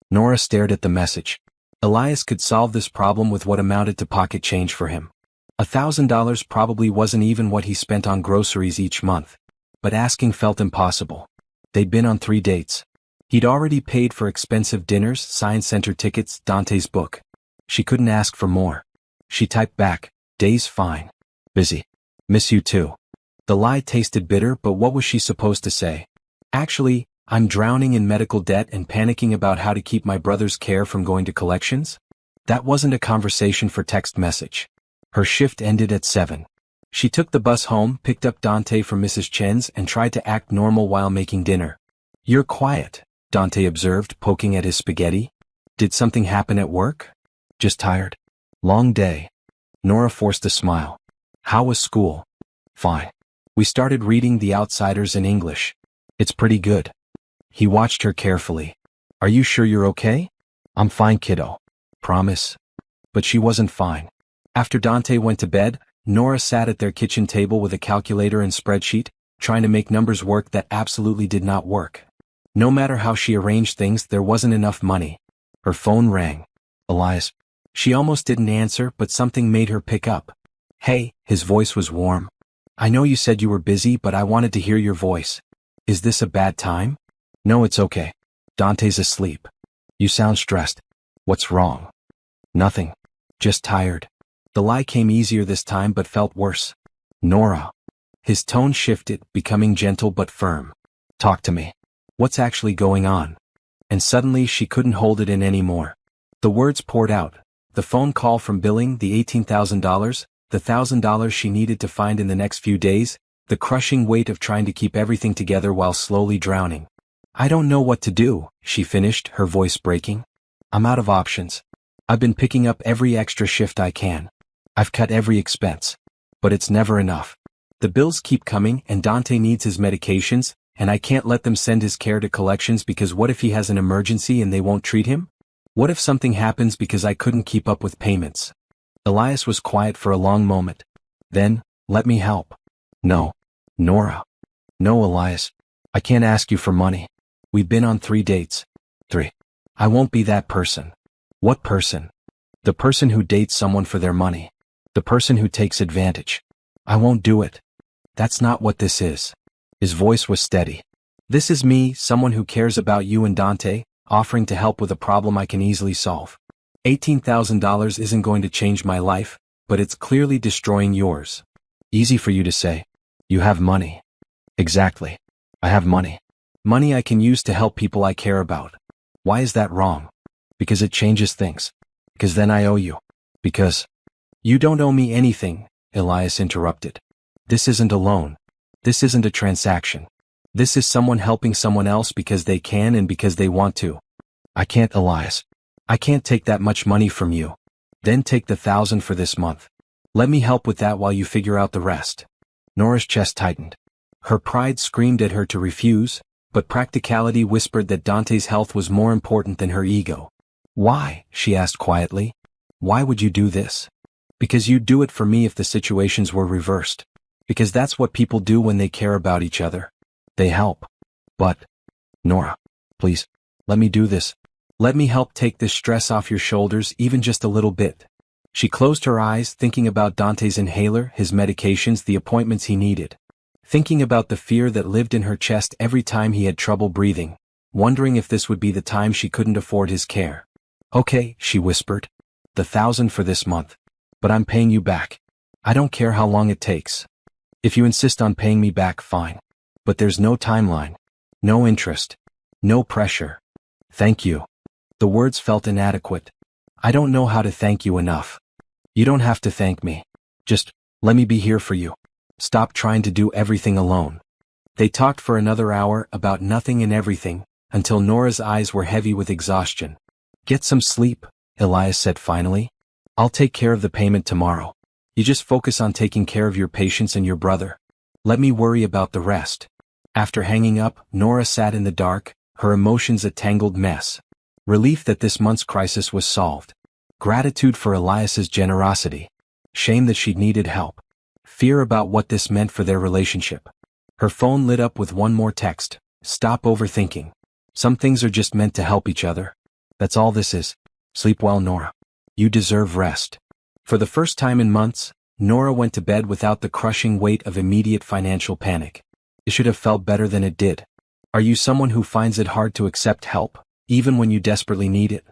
Nora stared at the message. Elias could solve this problem with what amounted to pocket change for him. $1,000 probably wasn't even what he spent on groceries each month. But asking felt impossible. They'd been on 3 dates. He'd already paid for expensive dinners, science center tickets, Dante's book. She couldn't ask for more. She typed back, "Day's fine. Busy. Miss you too." The lie tasted bitter, but what was she supposed to say? Actually, I'm drowning in medical debt and panicking about how to keep my brother's care from going to collections? That wasn't a conversation for text message. Her shift ended at 7. She took the bus home, picked up Dante from Mrs. Chen's and tried to act normal while making dinner. You're quiet, Dante observed, poking at his spaghetti. Did something happen at work? Just tired. Long day. Nora forced a smile. How was school? Fine. We started reading The Outsiders in English. It's pretty good. He watched her carefully. Are you sure you're okay? I'm fine, kiddo. Promise. But she wasn't fine. After Dante went to bed, Nora sat at their kitchen table with a calculator and spreadsheet, trying to make numbers work that absolutely did not work. No matter how she arranged things, there wasn't enough money. Her phone rang. Elias. She almost didn't answer, but something made her pick up. Hey, his voice was warm. I know you said you were busy, but I wanted to hear your voice. Is this a bad time? No, it's okay. Dante's asleep. You sound stressed. What's wrong? Nothing. Just tired. The lie came easier this time but felt worse. Nora. His tone shifted, becoming gentle but firm. Talk to me. What's actually going on? And suddenly she couldn't hold it in anymore. The words poured out. The phone call from billing, the $18,000, the $1,000 she needed to find in the next few days, the crushing weight of trying to keep everything together while slowly drowning. I don't know what to do, she finished, her voice breaking. I'm out of options. I've been picking up every extra shift I can. I've cut every expense. But it's never enough. The bills keep coming and Dante needs his medications, and I can't let them send his care to collections because what if he has an emergency and they won't treat him? What if something happens because I couldn't keep up with payments? Elias was quiet for a long moment. Then, let me help. No. Nora. No, Elias. I can't ask you for money. We've been on 3 dates. 3. I won't be that person. What person? The person who dates someone for their money. The person who takes advantage. I won't do it. That's not what this is. His voice was steady. This is me, someone who cares about you and Dante, offering to help with a problem I can easily solve. $18,000 isn't going to change my life, but it's clearly destroying yours. Easy for you to say. You have money. Exactly. I have money. Money I can use to help people I care about. Why is that wrong? Because it changes things. Because then I owe you. Because... You don't owe me anything, Elias interrupted. This isn't a loan. This isn't a transaction. This is someone helping someone else because they can and because they want to. I can't, Elias. I can't take that much money from you. Then take the $1,000 for this month. Let me help with that while you figure out the rest. Nora's chest tightened. Her pride screamed at her to refuse, But practicality whispered that Dante's health was more important than her ego. Why? She asked quietly. Why would you do this? Because you'd do it for me if the situations were reversed. Because that's what people do when they care about each other. They help. But, Nora, please, let me do this. Let me help take this stress off your shoulders even just a little bit. She closed her eyes, thinking about Dante's inhaler, his medications, the appointments he needed. Thinking about the fear that lived in her chest every time he had trouble breathing, wondering if this would be the time she couldn't afford his care. Okay, she whispered. The 1,000 for this month. But I'm paying you back. I don't care how long it takes. If you insist on paying me back, fine. But there's no timeline. No interest. No pressure. Thank you. The words felt inadequate. I don't know how to thank you enough. You don't have to thank me. Just, let me be here for you. Stop trying to do everything alone. They talked for another hour about nothing and everything, until Nora's eyes were heavy with exhaustion. Get some sleep, Elias said finally. I'll take care of the payment tomorrow. You just focus on taking care of your patients and your brother. Let me worry about the rest. After hanging up, Nora sat in the dark, her emotions a tangled mess. Relief that this month's crisis was solved. Gratitude for Elias's generosity. Shame that she'd needed help. Fear about what this meant for their relationship. Her phone lit up with one more text. Stop overthinking. Some things are just meant to help each other. That's all this is. Sleep well, Nora. You deserve rest. For the first time in months, Nora went to bed without the crushing weight of immediate financial panic. It should have felt better than it did. Are you someone who finds it hard to accept help, even when you desperately need it?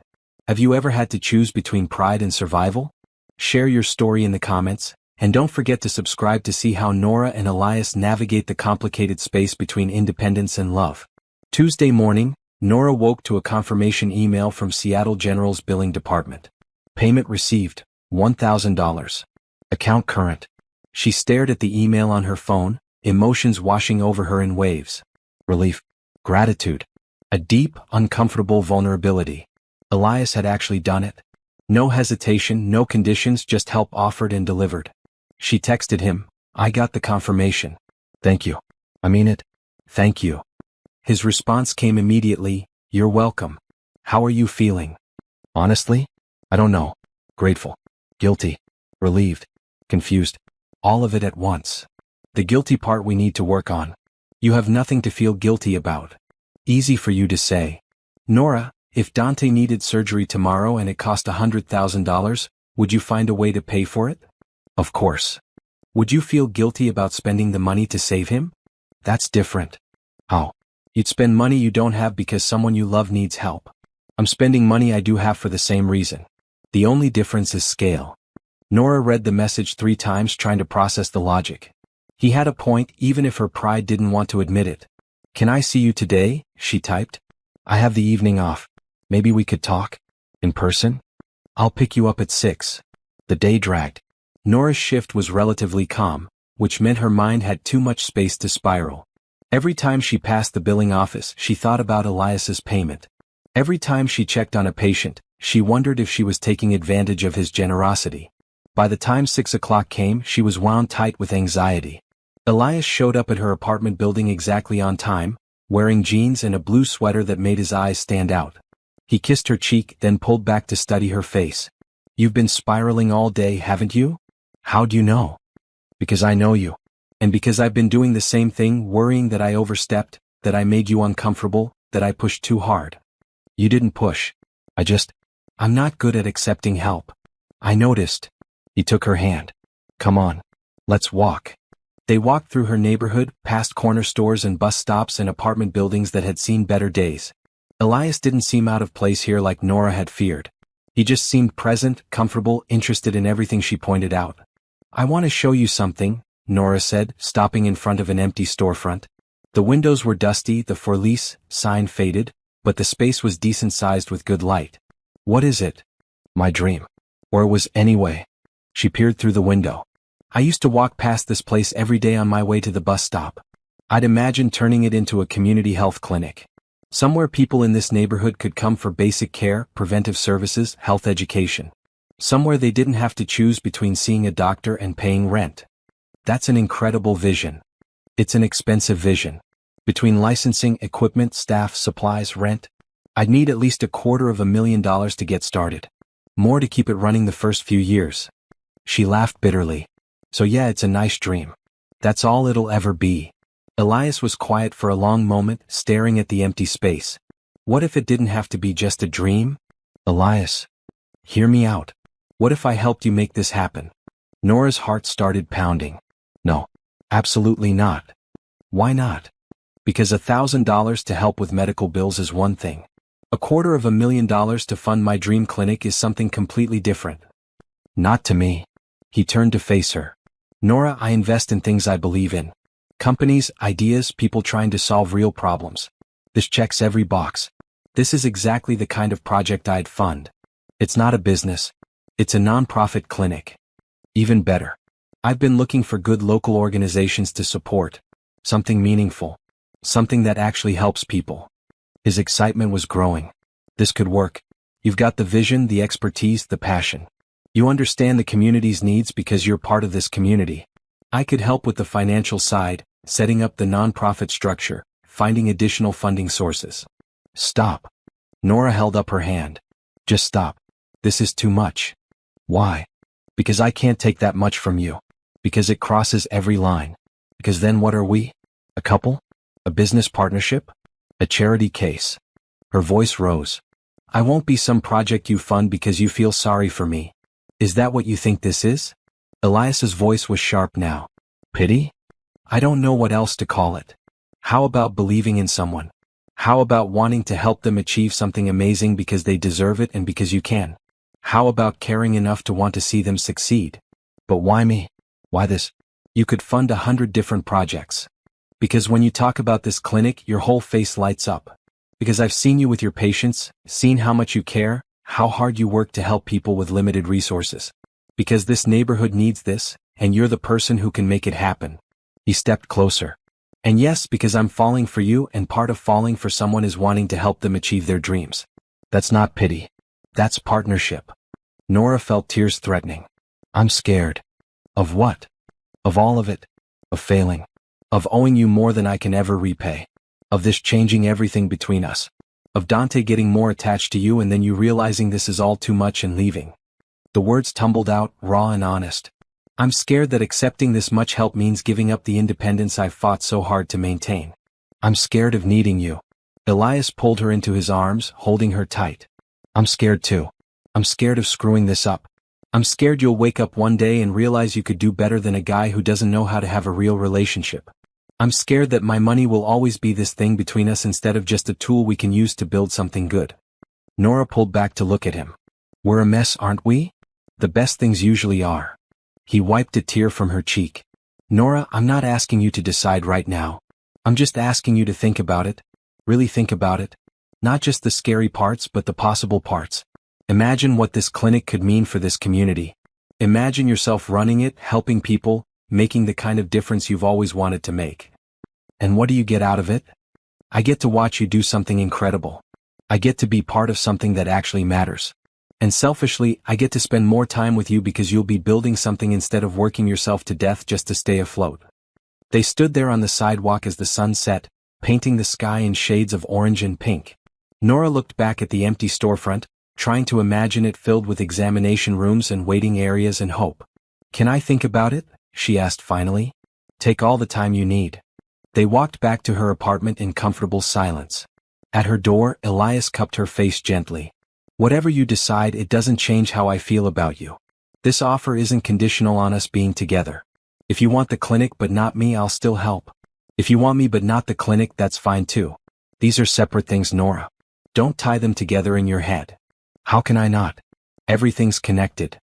Have you ever had to choose between pride and survival? Share your story in the comments, and don't forget to subscribe to see how Nora and Elias navigate the complicated space between independence and love. Tuesday morning, Nora woke to a confirmation email from Seattle General's billing department. Payment received, $1,000. Account current. She stared at the email on her phone, emotions washing over her in waves. Relief. Gratitude. A deep, uncomfortable vulnerability. Elias had actually done it. No hesitation, no conditions, just help offered and delivered. She texted him, I got the confirmation. Thank you. I mean it. Thank you. His response came immediately, you're welcome. How are you feeling? Honestly? I don't know. Grateful. Guilty. Relieved. Confused. All of it at once. The guilty part we need to work on. You have nothing to feel guilty about. Easy for you to say. Nora, if Dante needed surgery tomorrow and it cost $100,000, would you find a way to pay for it? Of course. Would you feel guilty about spending the money to save him? That's different. How? You'd spend money you don't have because someone you love needs help. I'm spending money I do have for the same reason. The only difference is scale. Nora read the message 3 times trying to process the logic. He had a point even if her pride didn't want to admit it. Can I see you today? She typed. I have the evening off. Maybe we could talk? In person? I'll pick you up at 6. The day dragged. Nora's shift was relatively calm, which meant her mind had too much space to spiral. Every time she passed the billing office, she thought about Elias's payment. Every time she checked on a patient, she wondered if she was taking advantage of his generosity. By the time 6 o'clock came, she was wound tight with anxiety. Elias showed up at her apartment building exactly on time, wearing jeans and a blue sweater that made his eyes stand out. He kissed her cheek, then pulled back to study her face. You've been spiraling all day, haven't you? How do you know? Because I know you. And because I've been doing the same thing, worrying that I overstepped, that I made you uncomfortable, that I pushed too hard. You didn't push. I'm not good at accepting help. I noticed. He took her hand. Come on. Let's walk. They walked through her neighborhood, past corner stores and bus stops and apartment buildings that had seen better days. Elias didn't seem out of place here like Nora had feared. He just seemed present, comfortable, interested in everything she pointed out. I want to show you something, Nora said, stopping in front of an empty storefront. The windows were dusty, the for lease sign faded, but the space was decent sized with good light. What is it? My dream. Or it was anyway. She peered through the window. I used to walk past this place every day on my way to the bus stop. I'd imagined turning it into a community health clinic. Somewhere people in this neighborhood could come for basic care, preventive services, health education. Somewhere they didn't have to choose between seeing a doctor and paying rent. That's an incredible vision. It's an expensive vision. Between licensing, equipment, staff, supplies, rent, I'd need at least $250,000 to get started. More to keep it running the first few years. She laughed bitterly. So yeah, it's a nice dream. That's all it'll ever be. Elias was quiet for a long moment, staring at the empty space. What if it didn't have to be just a dream? Elias, hear me out. What if I helped you make this happen? Nora's heart started pounding. No, absolutely not. Why not? Because $1,000 to help with medical bills is one thing. $250,000 to fund my dream clinic is something completely different. Not to me. He turned to face her. Nora, I invest in things I believe in. Companies, ideas, people trying to solve real problems. This checks every box. This is exactly the kind of project I'd fund. It's not a business. It's a non-profit clinic. Even better. I've been looking for good local organizations to support. Something meaningful. Something that actually helps people. His excitement was growing. This could work. You've got the vision, the expertise, the passion. You understand the community's needs because you're part of this community. I could help with the financial side, setting up the nonprofit structure, finding additional funding sources. Stop. Nora held up her hand. Just stop. This is too much. Why? Because I can't take that much from you. Because it crosses every line. Because then what are we? A couple? A business partnership? A charity case? Her voice rose. I won't be some project you fund because you feel sorry for me. Is that what you think this is? Elias's voice was sharp now. Pity? I don't know what else to call it. How about believing in someone? How about wanting to help them achieve something amazing because they deserve it and because you can? How about caring enough to want to see them succeed? But why me? Why this? You could fund 100 different projects. Because when you talk about this clinic, your whole face lights up. Because I've seen you with your patients, seen how much you care, how hard you work to help people with limited resources. Because this neighborhood needs this, and you're the person who can make it happen. He stepped closer. And yes, because I'm falling for you, and part of falling for someone is wanting to help them achieve their dreams. That's not pity. That's partnership. Nora felt tears threatening. I'm scared. Of what? Of all of it. Of failing. Of owing you more than I can ever repay. Of this changing everything between us. Of Dante getting more attached to you and then you realizing this is all too much and leaving. The words tumbled out, raw and honest. I'm scared that accepting this much help means giving up the independence I've fought so hard to maintain. I'm scared of needing you. Elias pulled her into his arms, holding her tight. I'm scared too. I'm scared of screwing this up. I'm scared you'll wake up one day and realize you could do better than a guy who doesn't know how to have a real relationship. I'm scared that my money will always be this thing between us instead of just a tool we can use to build something good. Nora pulled back to look at him. We're a mess, aren't we? The best things usually are. He wiped a tear from her cheek. Nora, I'm not asking you to decide right now. I'm just asking you to think about it. Really think about it. Not just the scary parts but the possible parts. Imagine what this clinic could mean for this community. Imagine yourself running it, helping people, making the kind of difference you've always wanted to make. And what do you get out of it? I get to watch you do something incredible. I get to be part of something that actually matters. And selfishly, I get to spend more time with you because you'll be building something instead of working yourself to death just to stay afloat. They stood there on the sidewalk as the sun set, painting the sky in shades of orange and pink. Nora looked back at the empty storefront, trying to imagine it filled with examination rooms and waiting areas and hope. Can I think about it? She asked finally. Take all the time you need. They walked back to her apartment in comfortable silence. At her door, Elias cupped her face gently. Whatever you decide, it doesn't change how I feel about you. This offer isn't conditional on us being together. If you want the clinic but not me, I'll still help. If you want me but not the clinic, that's fine too. These are separate things, Nora. Don't tie them together in your head. How can I not? Everything's connected.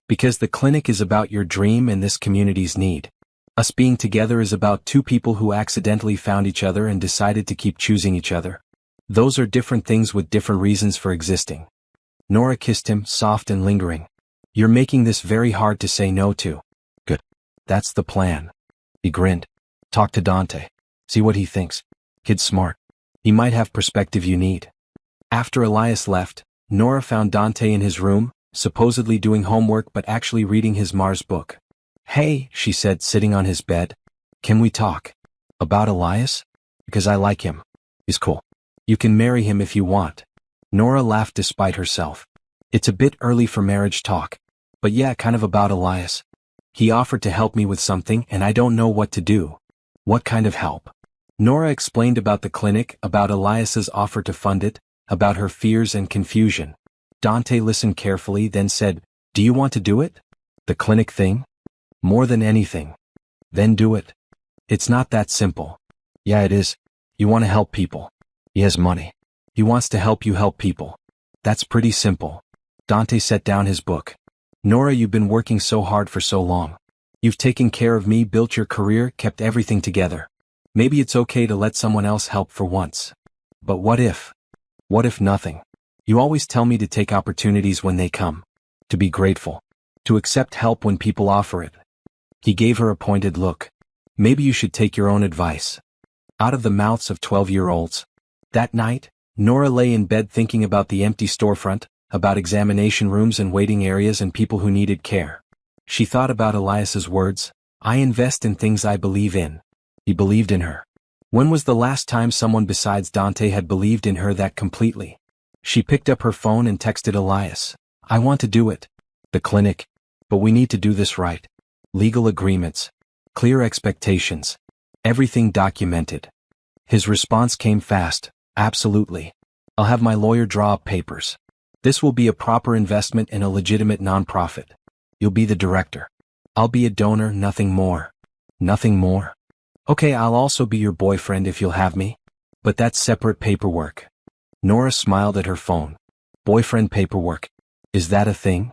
Because the clinic is about your dream and this community's need. Us being together is about two people who accidentally found each other and decided to keep choosing each other. Those are different things with different reasons for existing. Nora kissed him, soft and lingering. You're making this very hard to say no to. Good. That's the plan. He grinned. Talk to Dante. See what he thinks. Kid's smart. He might have perspective you need. After Elias left, Nora found Dante in his room, supposedly doing homework but actually reading his Mars book. Hey, she said, sitting on his bed. Can we talk? About Elias? Because I like him. He's cool. You can marry him if you want. Nora laughed despite herself. It's a bit early for marriage talk. But yeah, kind of about Elias. He offered to help me with something and I don't know what to do. What kind of help? Nora explained about the clinic, about Elias's offer to fund it, about her fears and confusion. Dante listened carefully, then said, "Do you want to do it? The clinic thing? More than anything. Then do it. It's not that simple." "Yeah, it is. You want to help people. He has money. He wants to help you help people. That's pretty simple." Dante set down his book. "Nora, you've been working so hard for so long. You've taken care of me, built your career, kept everything together. Maybe it's okay to let someone else help for once. But what if? What if nothing? You always tell me to take opportunities when they come. To be grateful. To accept help when people offer it." He gave her a pointed look. "Maybe you should take your own advice." Out of the mouths of 12-year-olds. That night, Nora lay in bed thinking about the empty storefront, about examination rooms and waiting areas and people who needed care. She thought about Elias's words, "I invest in things I believe in." He believed in her. When was the last time someone besides Dante had believed in her that completely? She picked up her phone and texted Elias, "I want to do it. The clinic. But we need to do this right. Legal agreements. Clear expectations. Everything documented." His response came fast, "Absolutely. I'll have my lawyer draw up papers. This will be a proper investment in a legitimate nonprofit. You'll be the director. I'll be a donor, nothing more." "Nothing more? Okay, I'll also be your boyfriend if you'll have me. But that's separate paperwork." Nora smiled at her phone. "Boyfriend paperwork. Is that a thing?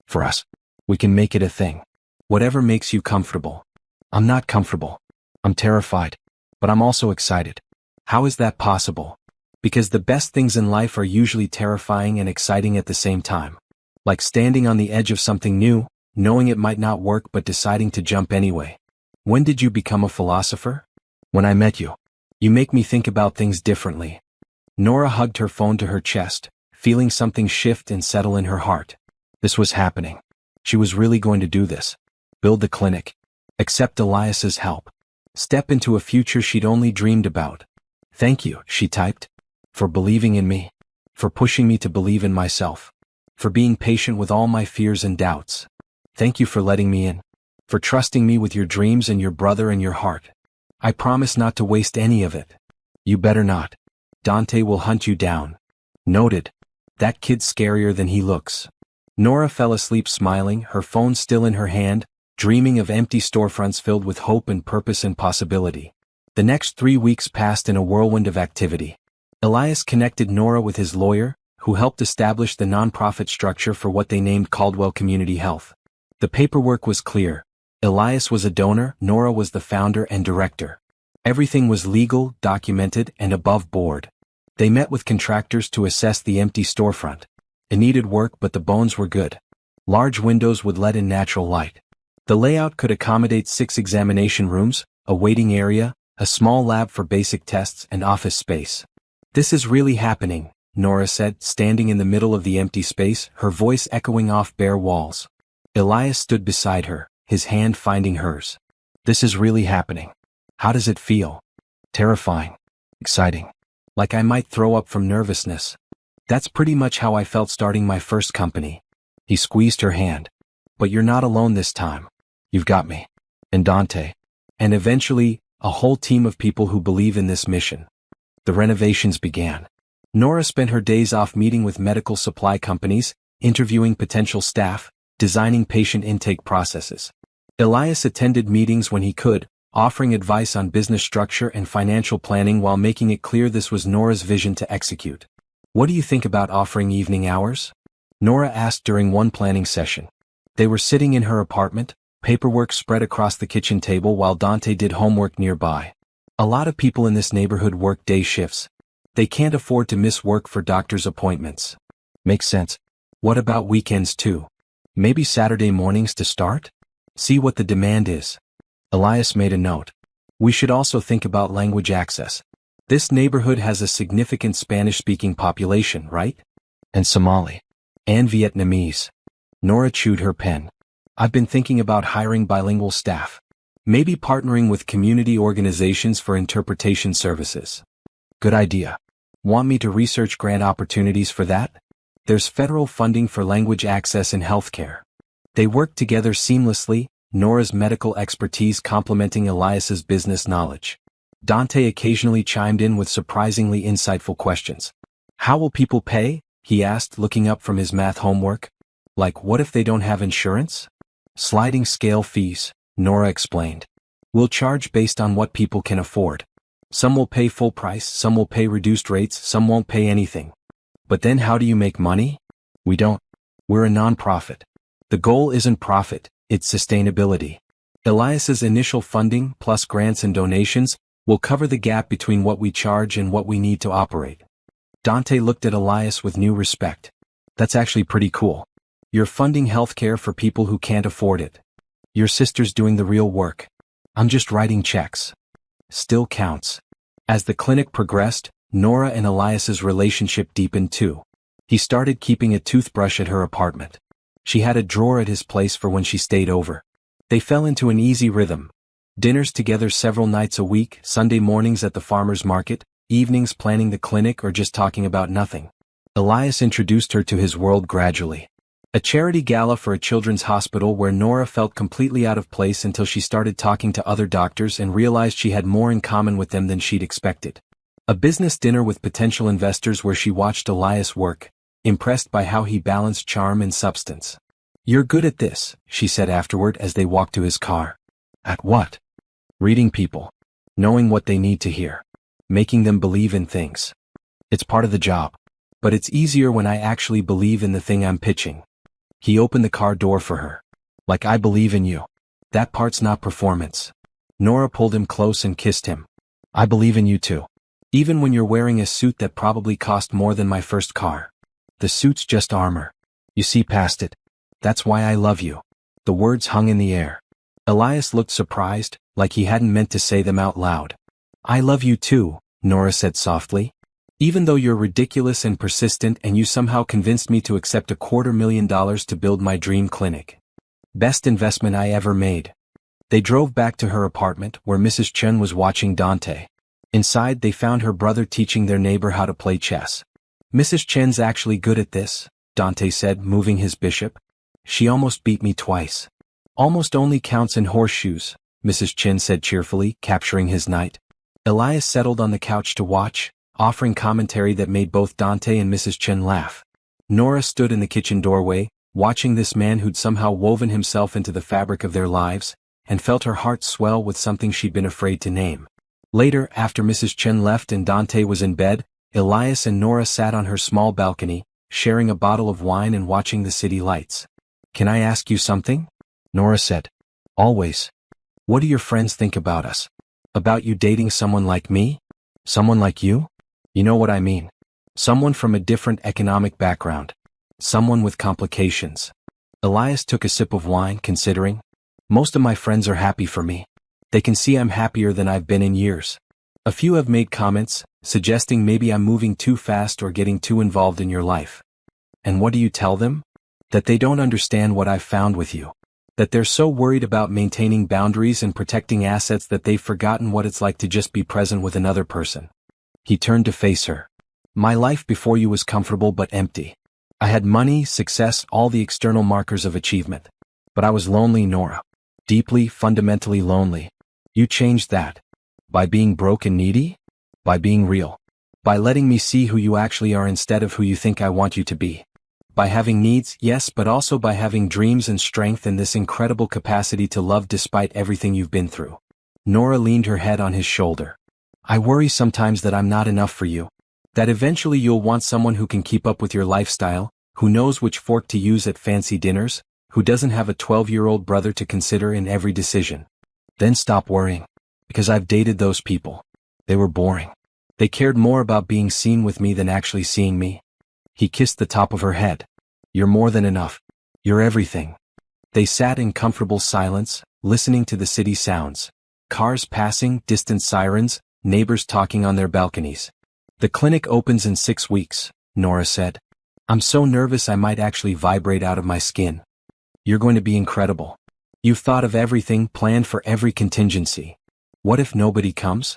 For us. We can make it a thing. Whatever makes you comfortable." "I'm not comfortable. I'm terrified. But I'm also excited." "How is that possible?" "Because the best things in life are usually terrifying and exciting at the same time. Like standing on the edge of something new, knowing it might not work but deciding to jump anyway." "When did you become a philosopher?" "When I met you. You make me think about things differently." Nora hugged her phone to her chest, feeling something shift and settle in her heart. This was happening. She was really going to do this. Build the clinic. Accept Elias's help. Step into a future she'd only dreamed about. "Thank you," she typed. "For believing in me. For pushing me to believe in myself. For being patient with all my fears and doubts. Thank you for letting me in. For trusting me with your dreams and your brother and your heart. I promise not to waste any of it." "You better not. Dante will hunt you down." "Noted. That kid's scarier than he looks." Nora fell asleep smiling, her phone still in her hand, dreaming of empty storefronts filled with hope and purpose and possibility. The next 3 weeks passed in a whirlwind of activity. Elias connected Nora with his lawyer, who helped establish the nonprofit structure for what they named Caldwell Community Health. The paperwork was clear. Elias was a donor, Nora was the founder and director. Everything was legal, documented, and above board. They met with contractors to assess the empty storefront. It needed work, but the bones were good. Large windows would let in natural light. The layout could accommodate 6 examination rooms, a waiting area, a small lab for basic tests, and office space. "This is really happening," Nora said, standing in the middle of the empty space, her voice echoing off bare walls. Elias stood beside her, his hand finding hers. "This is really happening. How does it feel?" "Terrifying. Exciting. Like I might throw up from nervousness. That's pretty much how I felt starting my first company." He squeezed her hand. "But you're not alone this time. You've got me. And Dante. And eventually, a whole team of people who believe in this mission." The renovations began. Nora spent her days off meeting with medical supply companies, interviewing potential staff, designing patient intake processes. Elias attended meetings when he could, offering advice on business structure and financial planning while making it clear this was Nora's vision to execute. "What do you think about offering evening hours?" Nora asked during one planning session. They were sitting in her apartment, paperwork spread across the kitchen table while Dante did homework nearby. "A lot of people in this neighborhood work day shifts. They can't afford to miss work for doctor's appointments." "Makes sense. What about weekends too? Maybe Saturday mornings to start? See what the demand is." Elias made a note. "We should also think about language access. This neighborhood has a significant Spanish-speaking population, right? And Somali. And Vietnamese." Nora chewed her pen. "I've been thinking about hiring bilingual staff. Maybe partnering with community organizations for interpretation services. Good idea. Want me to research grant opportunities for that? There's federal funding for language access in healthcare. They work together seamlessly, Nora's medical expertise complementing Elias's business knowledge. Dante occasionally chimed in with surprisingly insightful questions. How will people pay? He asked, looking up from his math homework. Like, what if they don't have insurance? Sliding scale fees, Nora explained. We'll charge based on what people can afford. Some will pay full price, some will pay reduced rates, some won't pay anything. But then how do you make money? We don't. We're a non-profit. The goal isn't profit, it's sustainability. Elias's initial funding, plus grants and donations, will cover the gap between what we charge and what we need to operate. Dante looked at Elias with new respect. That's actually pretty cool. You're funding healthcare for people who can't afford it. Your sister's doing the real work. I'm just writing checks. Still counts. As the clinic progressed, Nora and Elias's relationship deepened too. He started keeping a toothbrush at her apartment. She had a drawer at his place for when she stayed over. They fell into an easy rhythm. Dinners together several nights a week, Sunday mornings at the farmer's market, evenings planning the clinic or just talking about nothing. Elias introduced her to his world gradually. A charity gala for a children's hospital where Nora felt completely out of place until she started talking to other doctors and realized she had more in common with them than she'd expected. A business dinner with potential investors where she watched Elias work, impressed by how he balanced charm and substance. You're good at this, she said afterward as they walked to his car. At what? Reading people. Knowing what they need to hear. Making them believe in things. It's part of the job. But it's easier when I actually believe in the thing I'm pitching. He opened the car door for her. Like I believe in you. That part's not performance. Nora pulled him close and kissed him. I believe in you too. Even when you're wearing a suit that probably cost more than my first car. The suit's just armor. You see past it. That's why I love you. The words hung in the air. Elias looked surprised, like he hadn't meant to say them out loud. I love you too, Nora said softly. Even though you're ridiculous and persistent and you somehow convinced me to accept $250,000 to build my dream clinic. Best investment I ever made. They drove back to her apartment where Mrs. Chen was watching Dante. Inside they found her brother teaching their neighbor how to play chess. Mrs. Chen's actually good at this, Dante said, moving his bishop. She almost beat me twice. Almost only counts in horseshoes, Mrs. Chen said cheerfully, capturing his knight. Elias settled on the couch to watch, offering commentary that made both Dante and Mrs. Chen laugh. Nora stood in the kitchen doorway, watching this man who'd somehow woven himself into the fabric of their lives, and felt her heart swell with something she'd been afraid to name. Later, after Mrs. Chen left and Dante was in bed, Elias and Nora sat on her small balcony, sharing a bottle of wine and watching the city lights. Can I ask you something? Nora said. Always. What do your friends think about us? About you dating someone like me? Someone like you? You know what I mean. Someone from a different economic background. Someone with complications. Elias took a sip of wine, considering. Most of my friends are happy for me. They can see I'm happier than I've been in years. A few have made comments, suggesting maybe I'm moving too fast or getting too involved in your life. And what do you tell them? That they don't understand what I've found with you. That they're so worried about maintaining boundaries and protecting assets that they've forgotten what it's like to just be present with another person. He turned to face her. My life before you was comfortable but empty. I had money, success, all the external markers of achievement. But I was lonely, Nora. Deeply, fundamentally lonely. You changed that. By being broke and needy? By being real. By letting me see who you actually are instead of who you think I want you to be. By having needs, yes, but also by having dreams and strength and this incredible capacity to love despite everything you've been through. Nora leaned her head on his shoulder. I worry sometimes that I'm not enough for you. That eventually you'll want someone who can keep up with your lifestyle, who knows which fork to use at fancy dinners, who doesn't have a 12-year-old brother to consider in every decision. Then stop worrying. Because I've dated those people. They were boring. They cared more about being seen with me than actually seeing me. He kissed the top of her head. You're more than enough. You're everything. They sat in comfortable silence, listening to the city sounds. Cars passing, distant sirens, neighbors talking on their balconies. The clinic opens in 6 weeks, Nora said. I'm so nervous I might actually vibrate out of my skin. You're going to be incredible. You've thought of everything, planned for every contingency. What if nobody comes?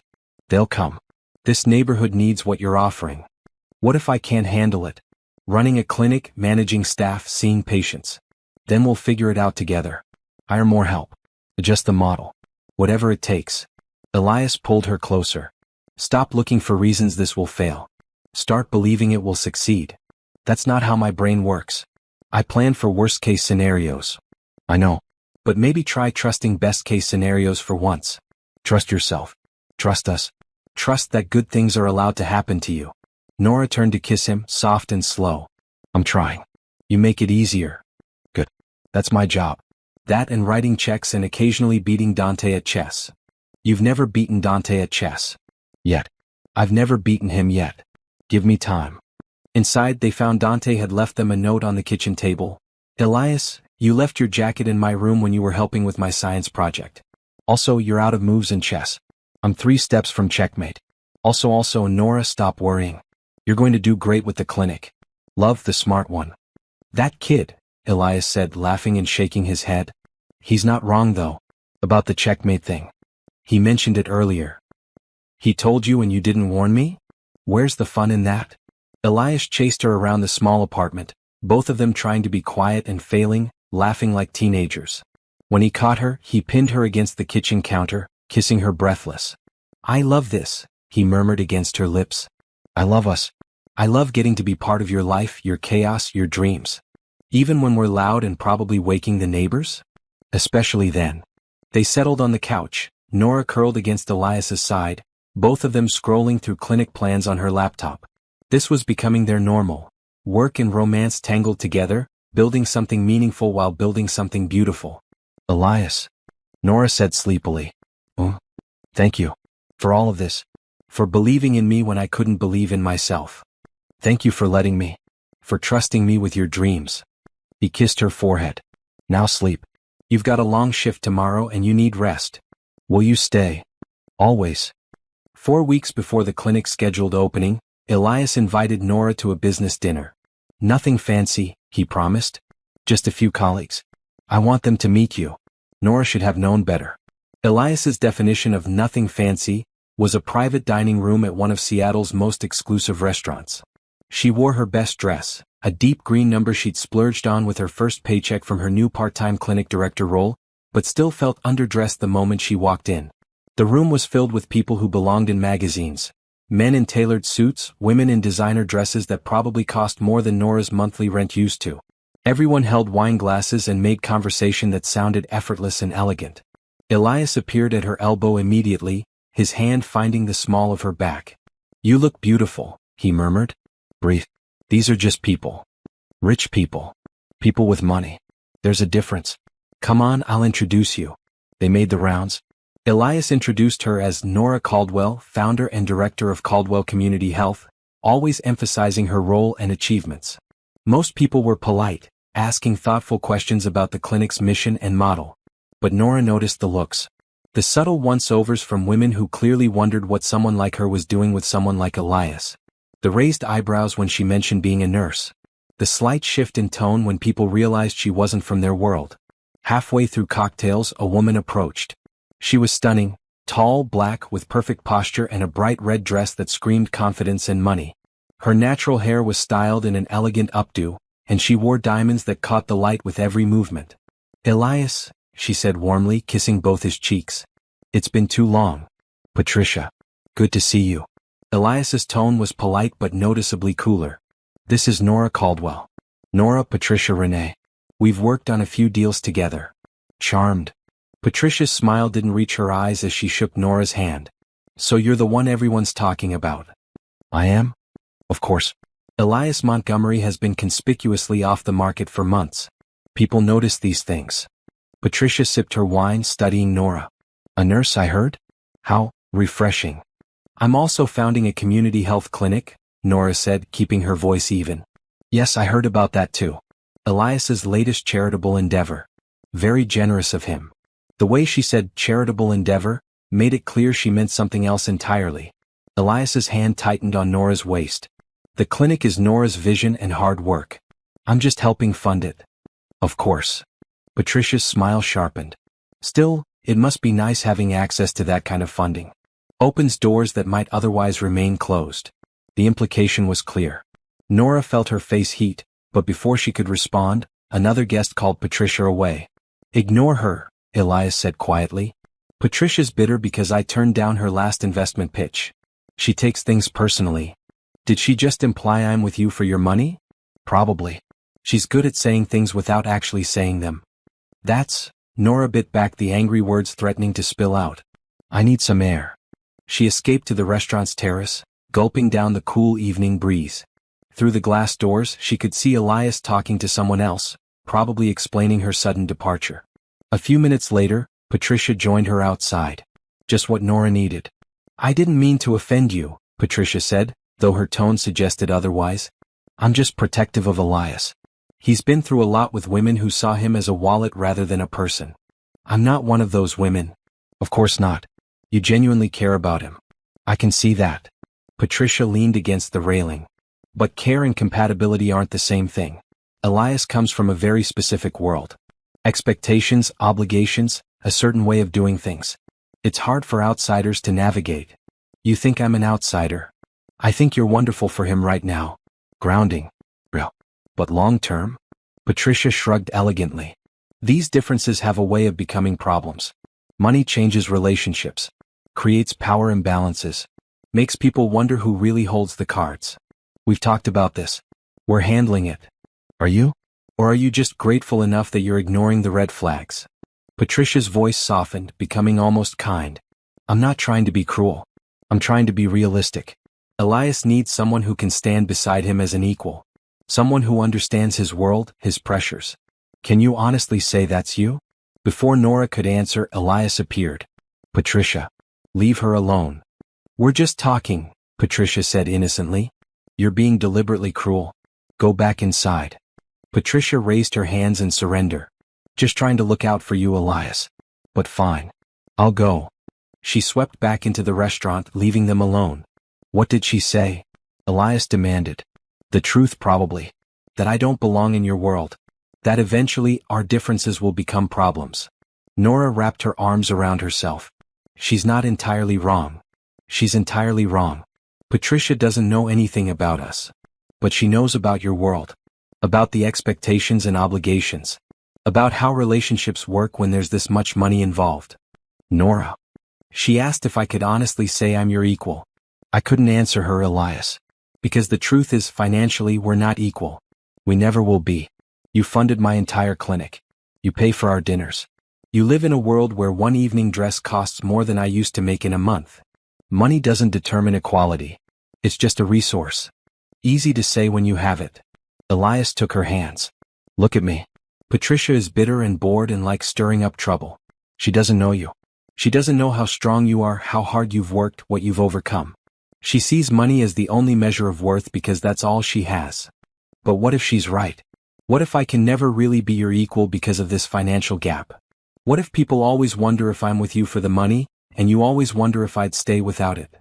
They'll come. This neighborhood needs what you're offering. What if I can't handle it? Running a clinic, managing staff, seeing patients. Then we'll figure it out together. Hire more help. Adjust the model. Whatever it takes. Elias pulled her closer. Stop looking for reasons this will fail. Start believing it will succeed. That's not how my brain works. I plan for worst-case scenarios. I know. But maybe try trusting best-case scenarios for once. Trust yourself. Trust us. Trust that good things are allowed to happen to you. Nora turned to kiss him, soft and slow. I'm trying. You make it easier. Good. That's my job. That and writing checks and occasionally beating Dante at chess. You've never beaten Dante at chess. Yet. I've never beaten him yet. Give me time. Inside, they found Dante had left them a note on the kitchen table. Elias, you left your jacket in my room when you were helping with my science project. Also, you're out of moves in chess. I'm 3 steps from checkmate. Also, Nora, stop worrying. You're going to do great with the clinic. Love, the smart one. That kid, Elias said, laughing and shaking his head. He's not wrong though. About the checkmate thing. He mentioned it earlier. He told you and you didn't warn me? Where's the fun in that? Elias chased her around the small apartment, both of them trying to be quiet and failing, laughing like teenagers. When he caught her, he pinned her against the kitchen counter, kissing her breathless. I love this, he murmured against her lips. I love us. I love getting to be part of your life, your chaos, your dreams. Even when we're loud and probably waking the neighbors? Especially then. They settled on the couch, Nora curled against Elias's side, both of them scrolling through clinic plans on her laptop. This was becoming their normal. Work and romance tangled together, building something meaningful while building something beautiful. Elias, Nora said sleepily. Oh, thank you. For all of this. For believing in me when I couldn't believe in myself. Thank you for letting me. For trusting me with your dreams. He kissed her forehead. Now sleep. You've got a long shift tomorrow and you need rest. Will you stay? Always. 4 weeks before the clinic's scheduled opening, Elias invited Nora to a business dinner. Nothing fancy, he promised. Just a few colleagues. I want them to meet you. Nora should have known better. Elias's definition of nothing fancy was a private dining room at one of Seattle's most exclusive restaurants. She wore her best dress, a deep green number she'd splurged on with her first paycheck from her new part-time clinic director role, but still felt underdressed the moment she walked in. The room was filled with people who belonged in magazines. Men in tailored suits, women in designer dresses that probably cost more than Nora's monthly rent used to. Everyone held wine glasses and made conversation that sounded effortless and elegant. Elias appeared at her elbow immediately, his hand finding the small of her back. You look beautiful, he murmured. Breathe. These are just people. Rich people. People with money. There's a difference. Come on, I'll introduce you. They made the rounds. Elias introduced her as Nora Caldwell, founder and director of Caldwell Community Health, always emphasizing her role and achievements. Most people were polite, asking thoughtful questions about the clinic's mission and model. But Nora noticed the looks. The subtle once-overs from women who clearly wondered what someone like her was doing with someone like Elias. The raised eyebrows when she mentioned being a nurse. The slight shift in tone when people realized she wasn't from their world. Halfway through cocktails, a woman approached. She was stunning, tall, black, with perfect posture and a bright red dress that screamed confidence and money. Her natural hair was styled in an elegant updo, and she wore diamonds that caught the light with every movement. Elias, she said warmly, kissing both his cheeks. It's been too long. Patricia. Good to see you. Elias's tone was polite but noticeably cooler. This is Nora Caldwell. Nora Patricia Renee. We've worked on a few deals together. Charmed. Patricia's smile didn't reach her eyes as she shook Nora's hand. So you're the one everyone's talking about. I am? Of course. Elias Montgomery has been conspicuously off the market for months. People notice these things. Patricia sipped her wine, studying Nora. A nurse, I heard? How refreshing. I'm also founding a community health clinic, Nora said, keeping her voice even. Yes, I heard about that too. Elias's latest charitable endeavor. Very generous of him. The way she said charitable endeavor made it clear she meant something else entirely. Elias's hand tightened on Nora's waist. The clinic is Nora's vision and hard work. I'm just helping fund it. Of course. Patricia's smile sharpened. Still, it must be nice having access to that kind of funding. Opens doors that might otherwise remain closed. The implication was clear. Nora felt her face heat, but before she could respond, another guest called Patricia away. Ignore her, Elias said quietly. Patricia's bitter because I turned down her last investment pitch. She takes things personally. Did she just imply I'm with you for your money? Probably. She's good at saying things without actually saying them. Nora bit back the angry words threatening to spill out. I need some air. She escaped to the restaurant's terrace, gulping down the cool evening breeze. Through the glass doors she could see Elias talking to someone else, probably explaining her sudden departure. A few minutes later, Patricia joined her outside. Just what Nora needed. I didn't mean to offend you, Patricia said, though her tone suggested otherwise. I'm just protective of Elias. He's been through a lot with women who saw him as a wallet rather than a person. I'm not one of those women. Of course not. You genuinely care about him. I can see that. Patricia leaned against the railing. But care and compatibility aren't the same thing. Elias comes from a very specific world. Expectations, obligations, a certain way of doing things. It's hard for outsiders to navigate. You think I'm an outsider? I think you're wonderful for him right now. Grounding. Real. But long term? Patricia shrugged elegantly. These differences have a way of becoming problems. Money changes relationships. Creates power imbalances. Makes people wonder who really holds the cards. We've talked about this. We're handling it. Are you? Or are you just grateful enough that you're ignoring the red flags? Patricia's voice softened, becoming almost kind. I'm not trying to be cruel. I'm trying to be realistic. Elias needs someone who can stand beside him as an equal. Someone who understands his world, his pressures. Can you honestly say that's you? Before Nora could answer, Elias appeared. Patricia. Leave her alone. We're just talking, Patricia said innocently. You're being deliberately cruel. Go back inside. Patricia raised her hands in surrender. Just trying to look out for you, Elias. But fine. I'll go. She swept back into the restaurant, leaving them alone. What did she say? Elias demanded. The truth probably. That I don't belong in your world. That eventually our differences will become problems. Nora wrapped her arms around herself. She's not entirely wrong. She's entirely wrong. Patricia doesn't know anything about us. But she knows about your world. About the expectations and obligations. About how relationships work when there's this much money involved. Nora. She asked if I could honestly say I'm your equal. I couldn't answer her, Elias. Because the truth is, financially we're not equal. We never will be. You funded my entire clinic. You pay for our dinners. You live in a world where one evening dress costs more than I used to make in a month. Money doesn't determine equality. It's just a resource. Easy to say when you have it. Elias took her hands. Look at me. Patricia is bitter and bored and likes stirring up trouble. She doesn't know you. She doesn't know how strong you are, how hard you've worked, what you've overcome. She sees money as the only measure of worth because that's all she has. But what if she's right? What if I can never really be your equal because of this financial gap? What if people always wonder if I'm with you for the money, and you always wonder if I'd stay without it?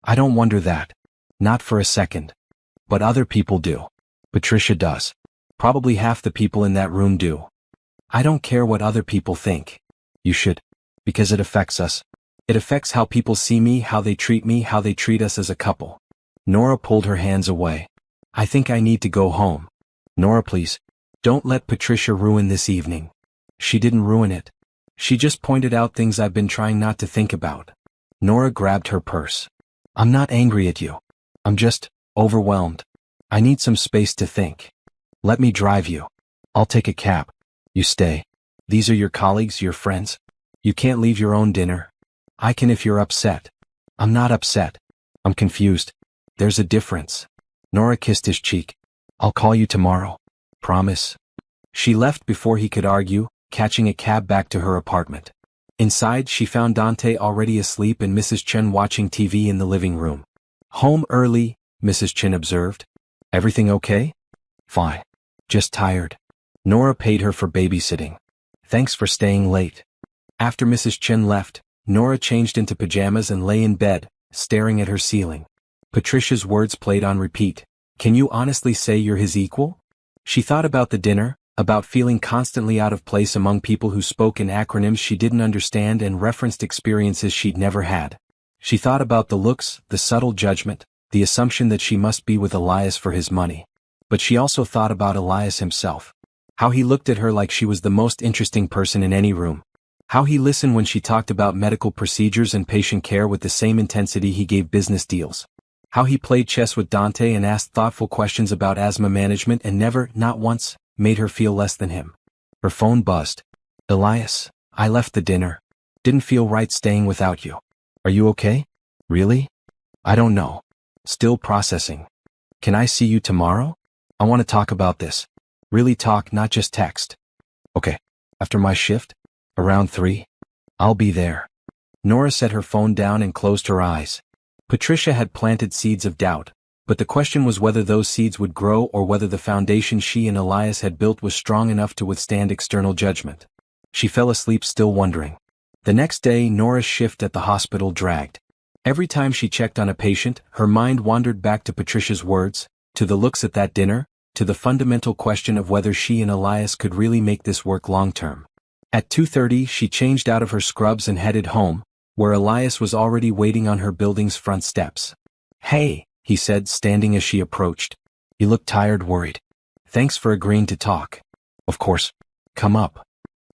I don't wonder that. Not for a second. But other people do. Patricia does. Probably half the people in that room do. I don't care what other people think. You should. Because it affects us. It affects how people see me, how they treat us as a couple. Nora pulled her hands away. I think I need to go home. Nora, please. Don't let Patricia ruin this evening. She didn't ruin it. She just pointed out things I've been trying not to think about. Nora grabbed her purse. I'm not angry at you. I'm just overwhelmed. I need some space to think. Let me drive you. I'll take a cab. You stay. These are your colleagues, your friends. You can't leave your own dinner. I can if you're upset. I'm not upset. I'm confused. There's a difference. Nora kissed his cheek. I'll call you tomorrow. Promise. She left before he could argue, catching a cab back to her apartment. Inside, she found Dante already asleep and Mrs. Chen watching TV in the living room. Home early, Mrs. Chen observed. Everything okay? Fine. Just tired. Nora paid her for babysitting. Thanks for staying late. After Mrs. Chen left, Nora changed into pajamas and lay in bed, staring at her ceiling. Patricia's words played on repeat. Can you honestly say you're his equal? She thought about the dinner, about feeling constantly out of place among people who spoke in acronyms she didn't understand and referenced experiences she'd never had. She thought about the looks, the subtle judgment, the assumption that she must be with Elias for his money. But she also thought about Elias himself. How he looked at her like she was the most interesting person in any room. How he listened when she talked about medical procedures and patient care with the same intensity he gave business deals. How he played chess with Dante and asked thoughtful questions about asthma management and never, not once, made her feel less than him. Her phone buzzed. Elias, I left the dinner. Didn't feel right staying without you. Are you okay? Really? I don't know. Still processing. Can I see you tomorrow? I want to talk about this. Really talk, not just text. Okay. After my shift? Around 3? I'll be there. Nora set her phone down and closed her eyes. Patricia had planted seeds of doubt, but the question was whether those seeds would grow or whether the foundation she and Elias had built was strong enough to withstand external judgment. She fell asleep still wondering. The next day, Nora's shift at the hospital dragged. Every time she checked on a patient, her mind wandered back to Patricia's words, to the looks at that dinner, to the fundamental question of whether she and Elias could really make this work long-term. At 2:30, she changed out of her scrubs and headed home, where Elias was already waiting on her building's front steps. Hey, he said, standing as she approached. You look tired, worried. Thanks for agreeing to talk. Of course. Come up.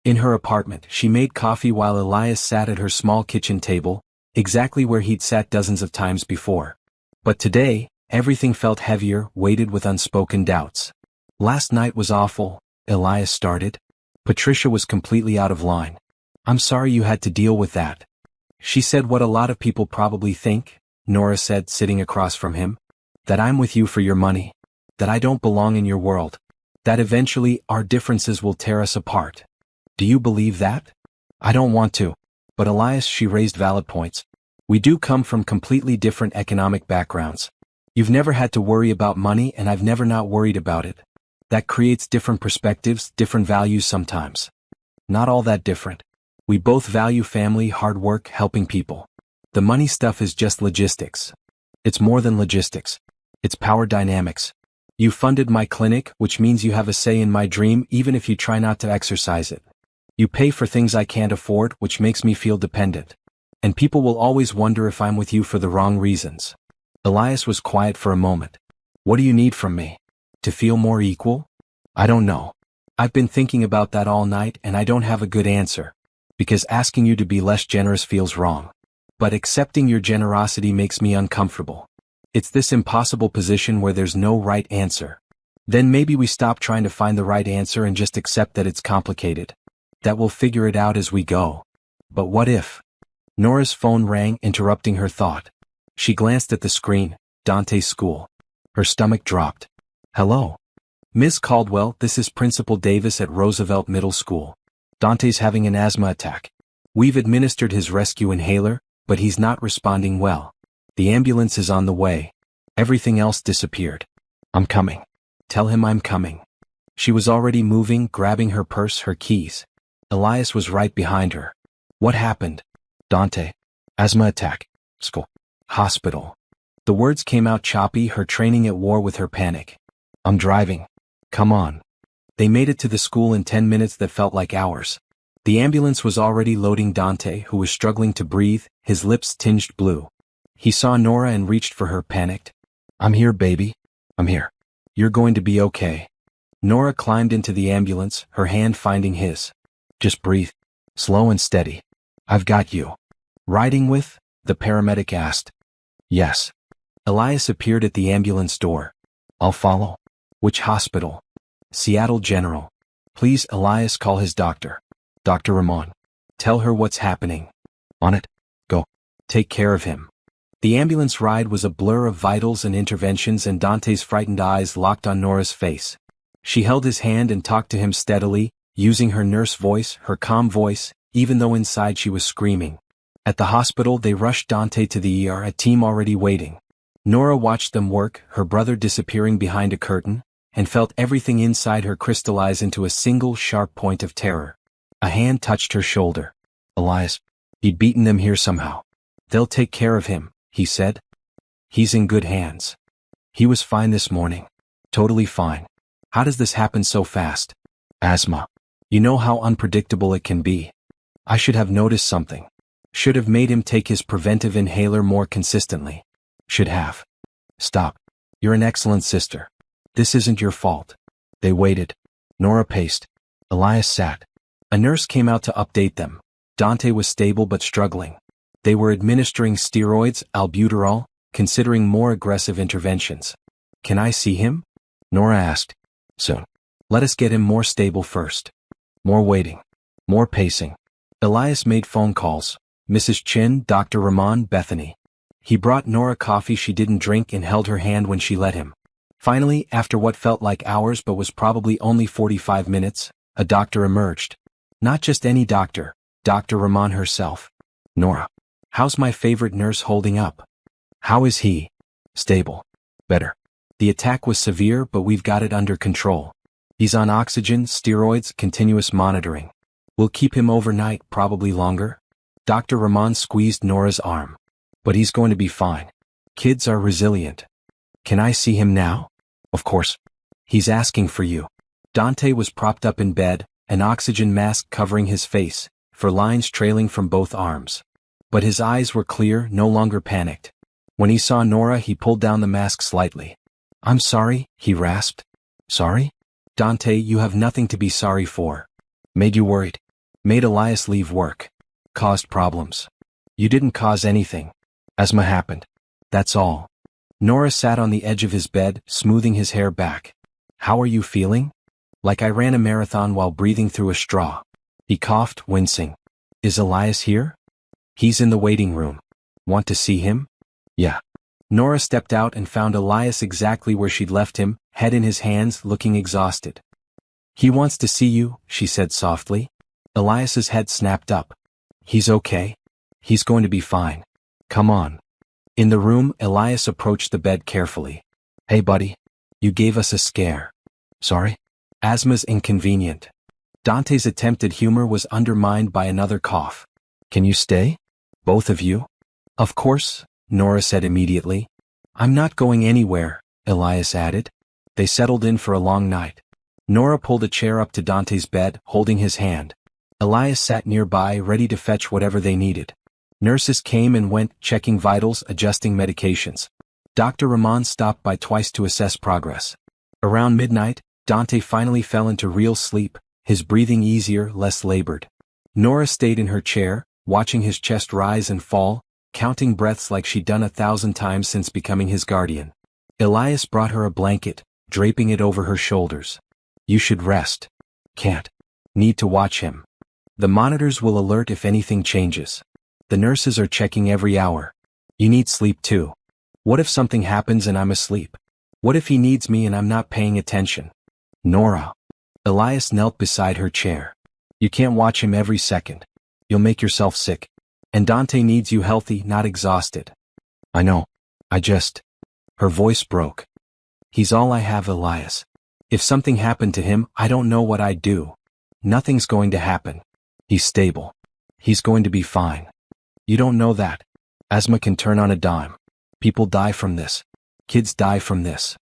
In her apartment, she made coffee while Elias sat at her small kitchen table, exactly where he'd sat dozens of times before. But today, everything felt heavier, weighted with unspoken doubts. Last night was awful, Elias started. Patricia was completely out of line. I'm sorry you had to deal with that. She said what a lot of people probably think, Nora said, sitting across from him. That I'm with you for your money. That I don't belong in your world. That eventually our differences will tear us apart. Do you believe that? I don't want to. But Elias, she raised valid points. We do come from completely different economic backgrounds. You've never had to worry about money and I've never not worried about it. That creates different perspectives, different values sometimes. Not all that different. We both value family, hard work, helping people. The money stuff is just logistics. It's more than logistics. It's power dynamics. You funded my clinic, which means you have a say in my dream even if you try not to exercise it. You pay for things I can't afford, which makes me feel dependent. And people will always wonder if I'm with you for the wrong reasons. Elias was quiet for a moment. What do you need from me? To feel more equal? I don't know. I've been thinking about that all night and I don't have a good answer. Because asking you to be less generous feels wrong. But accepting your generosity makes me uncomfortable. It's this impossible position where there's no right answer. Then maybe we stop trying to find the right answer and just accept that it's complicated. That we'll figure it out as we go. But what if? Nora's phone rang, interrupting her thought. She glanced at the screen, Dante's school. Her stomach dropped. Hello. Ms. Caldwell, this is Principal Davis at Roosevelt Middle School. Dante's having an asthma attack. We've administered his rescue inhaler, but he's not responding well. The ambulance is on the way. Everything else disappeared. I'm coming. Tell him I'm coming. She was already moving, grabbing her purse, her keys. Elias was right behind her. What happened? Dante. Asthma attack. School. Hospital. The words came out choppy, her training at war with her panic. I'm driving. Come on. They made it to the school in 10 minutes that felt like hours. The ambulance was already loading Dante, who was struggling to breathe, his lips tinged blue. He saw Nora and reached for her, panicked. I'm here, baby. I'm here. You're going to be okay. Nora climbed into the ambulance, her hand finding his. Just breathe. Slow and steady. I've got you. Riding with? The paramedic asked. Yes. Elias appeared at the ambulance door. I'll follow. Which hospital? Seattle General. Please, Elias, call his doctor. Dr. Ramon. Tell her what's happening. On it. Go. Take care of him. The ambulance ride was a blur of vitals and interventions, and Dante's frightened eyes locked on Nora's face. She held his hand and talked to him steadily, using her nurse voice, her calm voice, even though inside she was screaming. At the hospital, they rushed Dante to the ER, a team already waiting. Nora watched them work, her brother disappearing behind a curtain, and felt everything inside her crystallize into a single sharp point of terror. A hand touched her shoulder. Elias. He'd beaten them here somehow. They'll take care of him, he said. He's in good hands. He was fine this morning. Totally fine. How does this happen so fast? Asma. You know how unpredictable it can be. I should have noticed something. Should have made him take his preventive inhaler more consistently. Should have. Stop. You're an excellent sister. This isn't your fault. They waited. Nora paced. Elias sat. A nurse came out to update them. Dante was stable but struggling. They were administering steroids, albuterol, considering more aggressive interventions. Can I see him? Nora asked. Soon. Let us get him more stable first. More waiting. More pacing. Elias made phone calls. Mrs. Chin, Dr. Rahman, Bethany. He brought Nora coffee she didn't drink and held her hand when she let him. Finally, after what felt like hours but was probably only 45 minutes, a doctor emerged. Not just any doctor, Dr. Rahman herself. Nora. How's my favorite nurse holding up? How is he? Stable. Better. The attack was severe but we've got it under control. He's on oxygen, steroids, continuous monitoring. We'll keep him overnight, probably longer. Dr. Rahman squeezed Nora's arm. But he's going to be fine. Kids are resilient. Can I see him now? Of course. He's asking for you. Dante was propped up in bed, an oxygen mask covering his face, for lines trailing from both arms. But his eyes were clear, no longer panicked. When he saw Nora, he pulled down the mask slightly. I'm sorry, he rasped. Sorry? Dante, you have nothing to be sorry for. Made you worried. Made Elias leave work. Caused problems. You didn't cause anything. Asma happened. That's all. Nora sat on the edge of his bed, smoothing his hair back. How are you feeling? Like I ran a marathon while breathing through a straw. He coughed, wincing. Is Elias here? He's in the waiting room. Want to see him? Yeah. Nora stepped out and found Elias exactly where she'd left him, head in his hands, looking exhausted. He wants to see you, she said softly. Elias's head snapped up. He's okay. He's going to be fine. Come on. In the room, Elias approached the bed carefully. Hey buddy. You gave us a scare. Sorry? Asma's inconvenient. Dante's attempted humor was undermined by another cough. Can you stay? Both of you? Of course, Nora said immediately. I'm not going anywhere, Elias added. They settled in for a long night. Nora pulled a chair up to Dante's bed, holding his hand. Elias sat nearby, ready to fetch whatever they needed. Nurses came and went, checking vitals, adjusting medications. Dr. Rahman stopped by twice to assess progress. Around midnight, Dante finally fell into real sleep, his breathing easier, less labored. Nora stayed in her chair, watching his chest rise and fall, counting breaths like she'd done 1,000 times since becoming his guardian. Elias brought her a blanket, draping it over her shoulders. You should rest. Can't. Need to watch him. The monitors will alert if anything changes. The nurses are checking every hour. You need sleep too. What if something happens and I'm asleep? What if he needs me and I'm not paying attention? Nora. Elias knelt beside her chair. You can't watch him every second. You'll make yourself sick. And Dante needs you healthy, not exhausted. I know. Her voice broke. He's all I have, Elias. If something happened to him, I don't know what I'd do. Nothing's going to happen. He's stable. He's going to be fine. You don't know that. Asma can turn on a dime. People die from this. Kids die from this.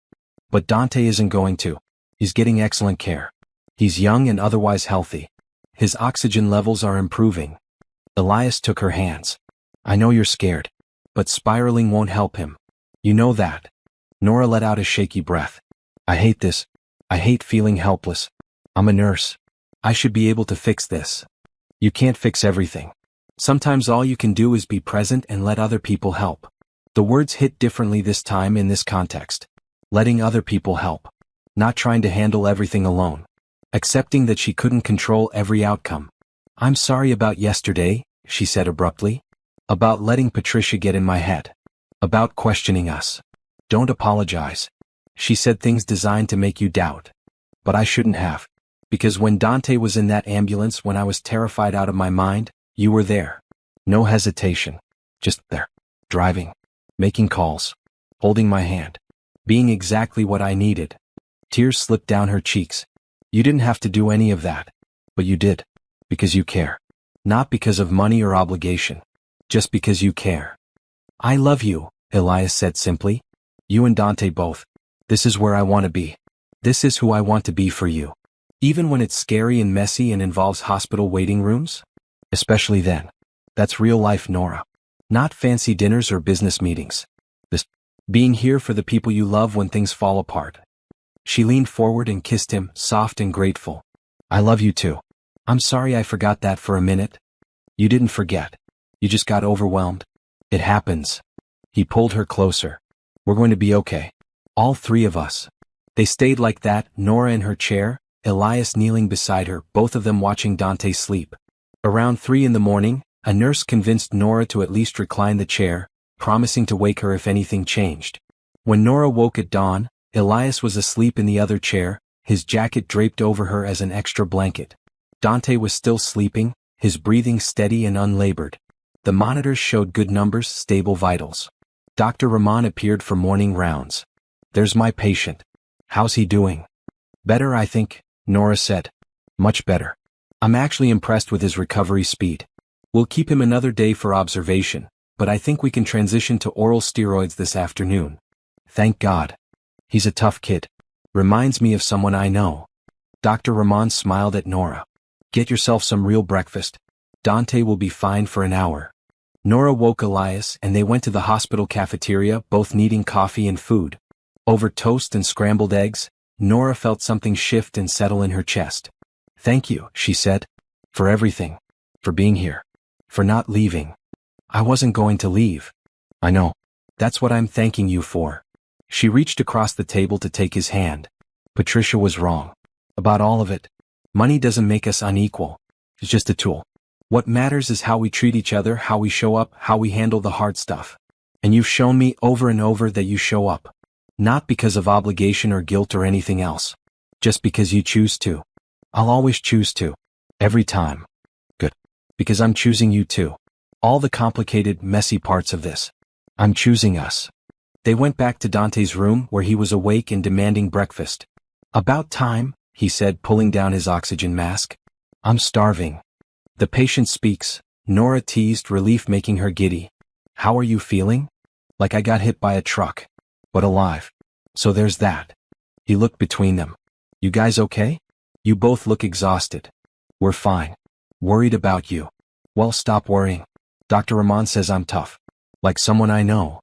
But Dante isn't going to. He's getting excellent care. He's young and otherwise healthy. His oxygen levels are improving. Elias took her hands. I know you're scared. But spiraling won't help him. You know that. Nora let out a shaky breath. I hate this. I hate feeling helpless. I'm a nurse. I should be able to fix this. You can't fix everything. Sometimes all you can do is be present and let other people help. The words hit differently this time in this context. Letting other people help. Not trying to handle everything alone. Accepting that she couldn't control every outcome. I'm sorry about yesterday, she said abruptly. About letting Patricia get in my head. About questioning us. Don't apologize. She said things designed to make you doubt. But I shouldn't have. Because when Dante was in that ambulance when I was terrified out of my mind, you were there. No hesitation. Just there. Driving. Making calls. Holding my hand. Being exactly what I needed. Tears slipped down her cheeks. You didn't have to do any of that. But you did. Because you care. Not because of money or obligation. Just because you care. I love you, Elias said simply. You and Dante both. This is where I want to be. This is who I want to be for you. Even when it's scary and messy and involves hospital waiting rooms? Especially then. That's real life, Nora. Not fancy dinners or business meetings. This being here for the people you love when things fall apart. She leaned forward and kissed him, soft and grateful. I love you too. I'm sorry I forgot that for a minute. You didn't forget. You just got overwhelmed. It happens. He pulled her closer. We're going to be okay. All three of us. They stayed like that, Nora in her chair, Elias kneeling beside her, both of them watching Dante sleep. Around 3 in the morning, a nurse convinced Nora to at least recline the chair, promising to wake her if anything changed. When Nora woke at dawn, Elias was asleep in the other chair, his jacket draped over her as an extra blanket. Dante was still sleeping, his breathing steady and unlabored. The monitors showed good numbers, stable vitals. Dr. Rahman appeared for morning rounds. There's my patient. How's he doing? Better, I think, Nora said. Much better. I'm actually impressed with his recovery speed. We'll keep him another day for observation, but I think we can transition to oral steroids this afternoon. Thank God. He's a tough kid. Reminds me of someone I know. Dr. Rahman smiled at Nora. Get yourself some real breakfast. Dante will be fine for an hour. Nora woke Elias and they went to the hospital cafeteria, both needing coffee and food. Over toast and scrambled eggs, Nora felt something shift and settle in her chest. Thank you, she said. For everything. For being here. For not leaving. I wasn't going to leave. I know. That's what I'm thanking you for. She reached across the table to take his hand. Patricia was wrong. About all of it. Money doesn't make us unequal. It's just a tool. What matters is how we treat each other, how we show up, how we handle the hard stuff. And you've shown me over and over that you show up. Not because of obligation or guilt or anything else. Just because you choose to. I'll always choose to. Every time. Good. Because I'm choosing you too. All the complicated, messy parts of this. I'm choosing us. They went back to Dante's room where he was awake and demanding breakfast. About time, he said, pulling down his oxygen mask. I'm starving. The patient speaks, Nora teased, relief making her giddy. How are you feeling? Like I got hit by a truck. But alive. So there's that. He looked between them. You guys okay? You both look exhausted. We're fine. Worried about you. Well, stop worrying. Dr. Rahman says I'm tough. Like someone I know.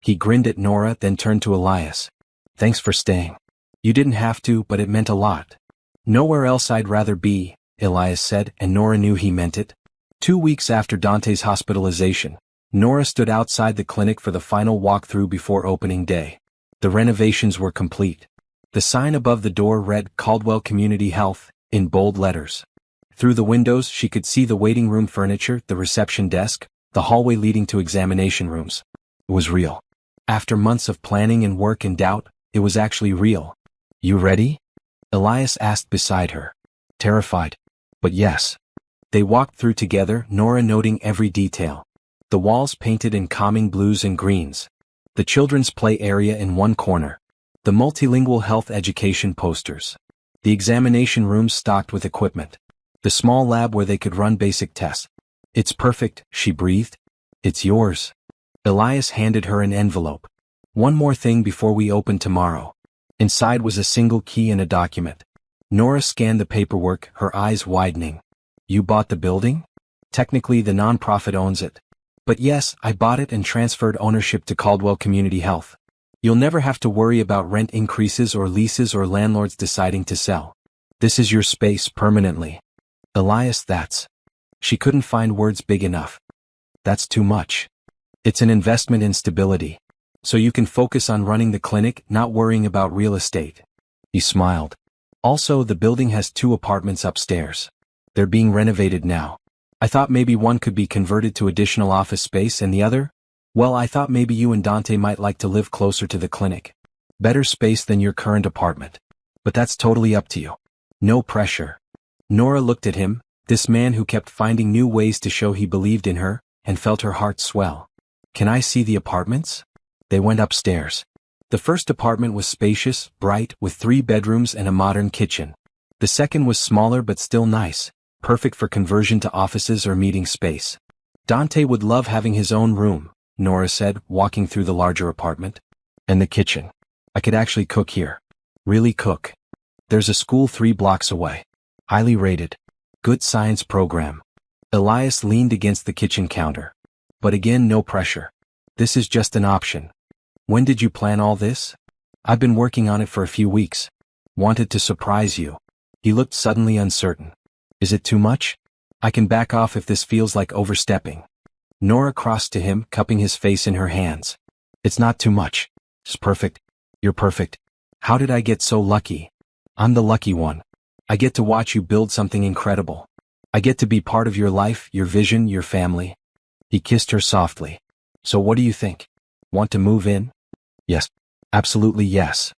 He grinned at Nora, then turned to Elias. Thanks for staying. You didn't have to, but it meant a lot. Nowhere else I'd rather be, Elias said, and Nora knew he meant it. 2 weeks after Dante's hospitalization, Nora stood outside the clinic for the final walkthrough before opening day. The renovations were complete. The sign above the door read Caldwell Community Health, in bold letters. Through the windows she could see the waiting room furniture, the reception desk, the hallway leading to examination rooms. It was real. After months of planning and work and doubt, it was actually real. You ready? Elias asked beside her. Terrified. But yes. They walked through together, Nora noting every detail. The walls painted in calming blues and greens. The children's play area in one corner. The multilingual health education posters. The examination rooms stocked with equipment. The small lab where they could run basic tests. It's perfect, she breathed. It's yours. Elias handed her an envelope. One more thing before we open tomorrow. Inside was a single key and a document. Nora scanned the paperwork, her eyes widening. You bought the building? Technically the nonprofit owns it. But yes, I bought it and transferred ownership to Caldwell Community Health. You'll never have to worry about rent increases or leases or landlords deciding to sell. This is your space permanently. Elias, that's. She couldn't find words big enough. That's too much. It's an investment in stability. So you can focus on running the clinic, not worrying about real estate. He smiled. Also, the building has 2 apartments upstairs. They're being renovated now. I thought maybe one could be converted to additional office space and the other? Well, I thought maybe you and Dante might like to live closer to the clinic. Better space than your current apartment. But that's totally up to you. No pressure. Nora looked at him, this man who kept finding new ways to show he believed in her, and felt her heart swell. Can I see the apartments? They went upstairs. The first apartment was spacious, bright, with 3 bedrooms and a modern kitchen. The second was smaller but still nice, perfect for conversion to offices or meeting space. Dante would love having his own room, Nora said, walking through the larger apartment. And the kitchen. I could actually cook here. Really cook. There's a school 3 blocks away. Highly rated. Good science program. Elias leaned against the kitchen counter. But again, no pressure. This is just an option. When did you plan all this? I've been working on it for a few weeks. Wanted to surprise you. He looked suddenly uncertain. Is it too much? I can back off if this feels like overstepping. Nora crossed to him, cupping his face in her hands. It's not too much. It's perfect. You're perfect. How did I get so lucky? I'm the lucky one. I get to watch you build something incredible. I get to be part of your life, your vision, your family. He kissed her softly. So what do you think? Want to move in? Yes. Absolutely yes.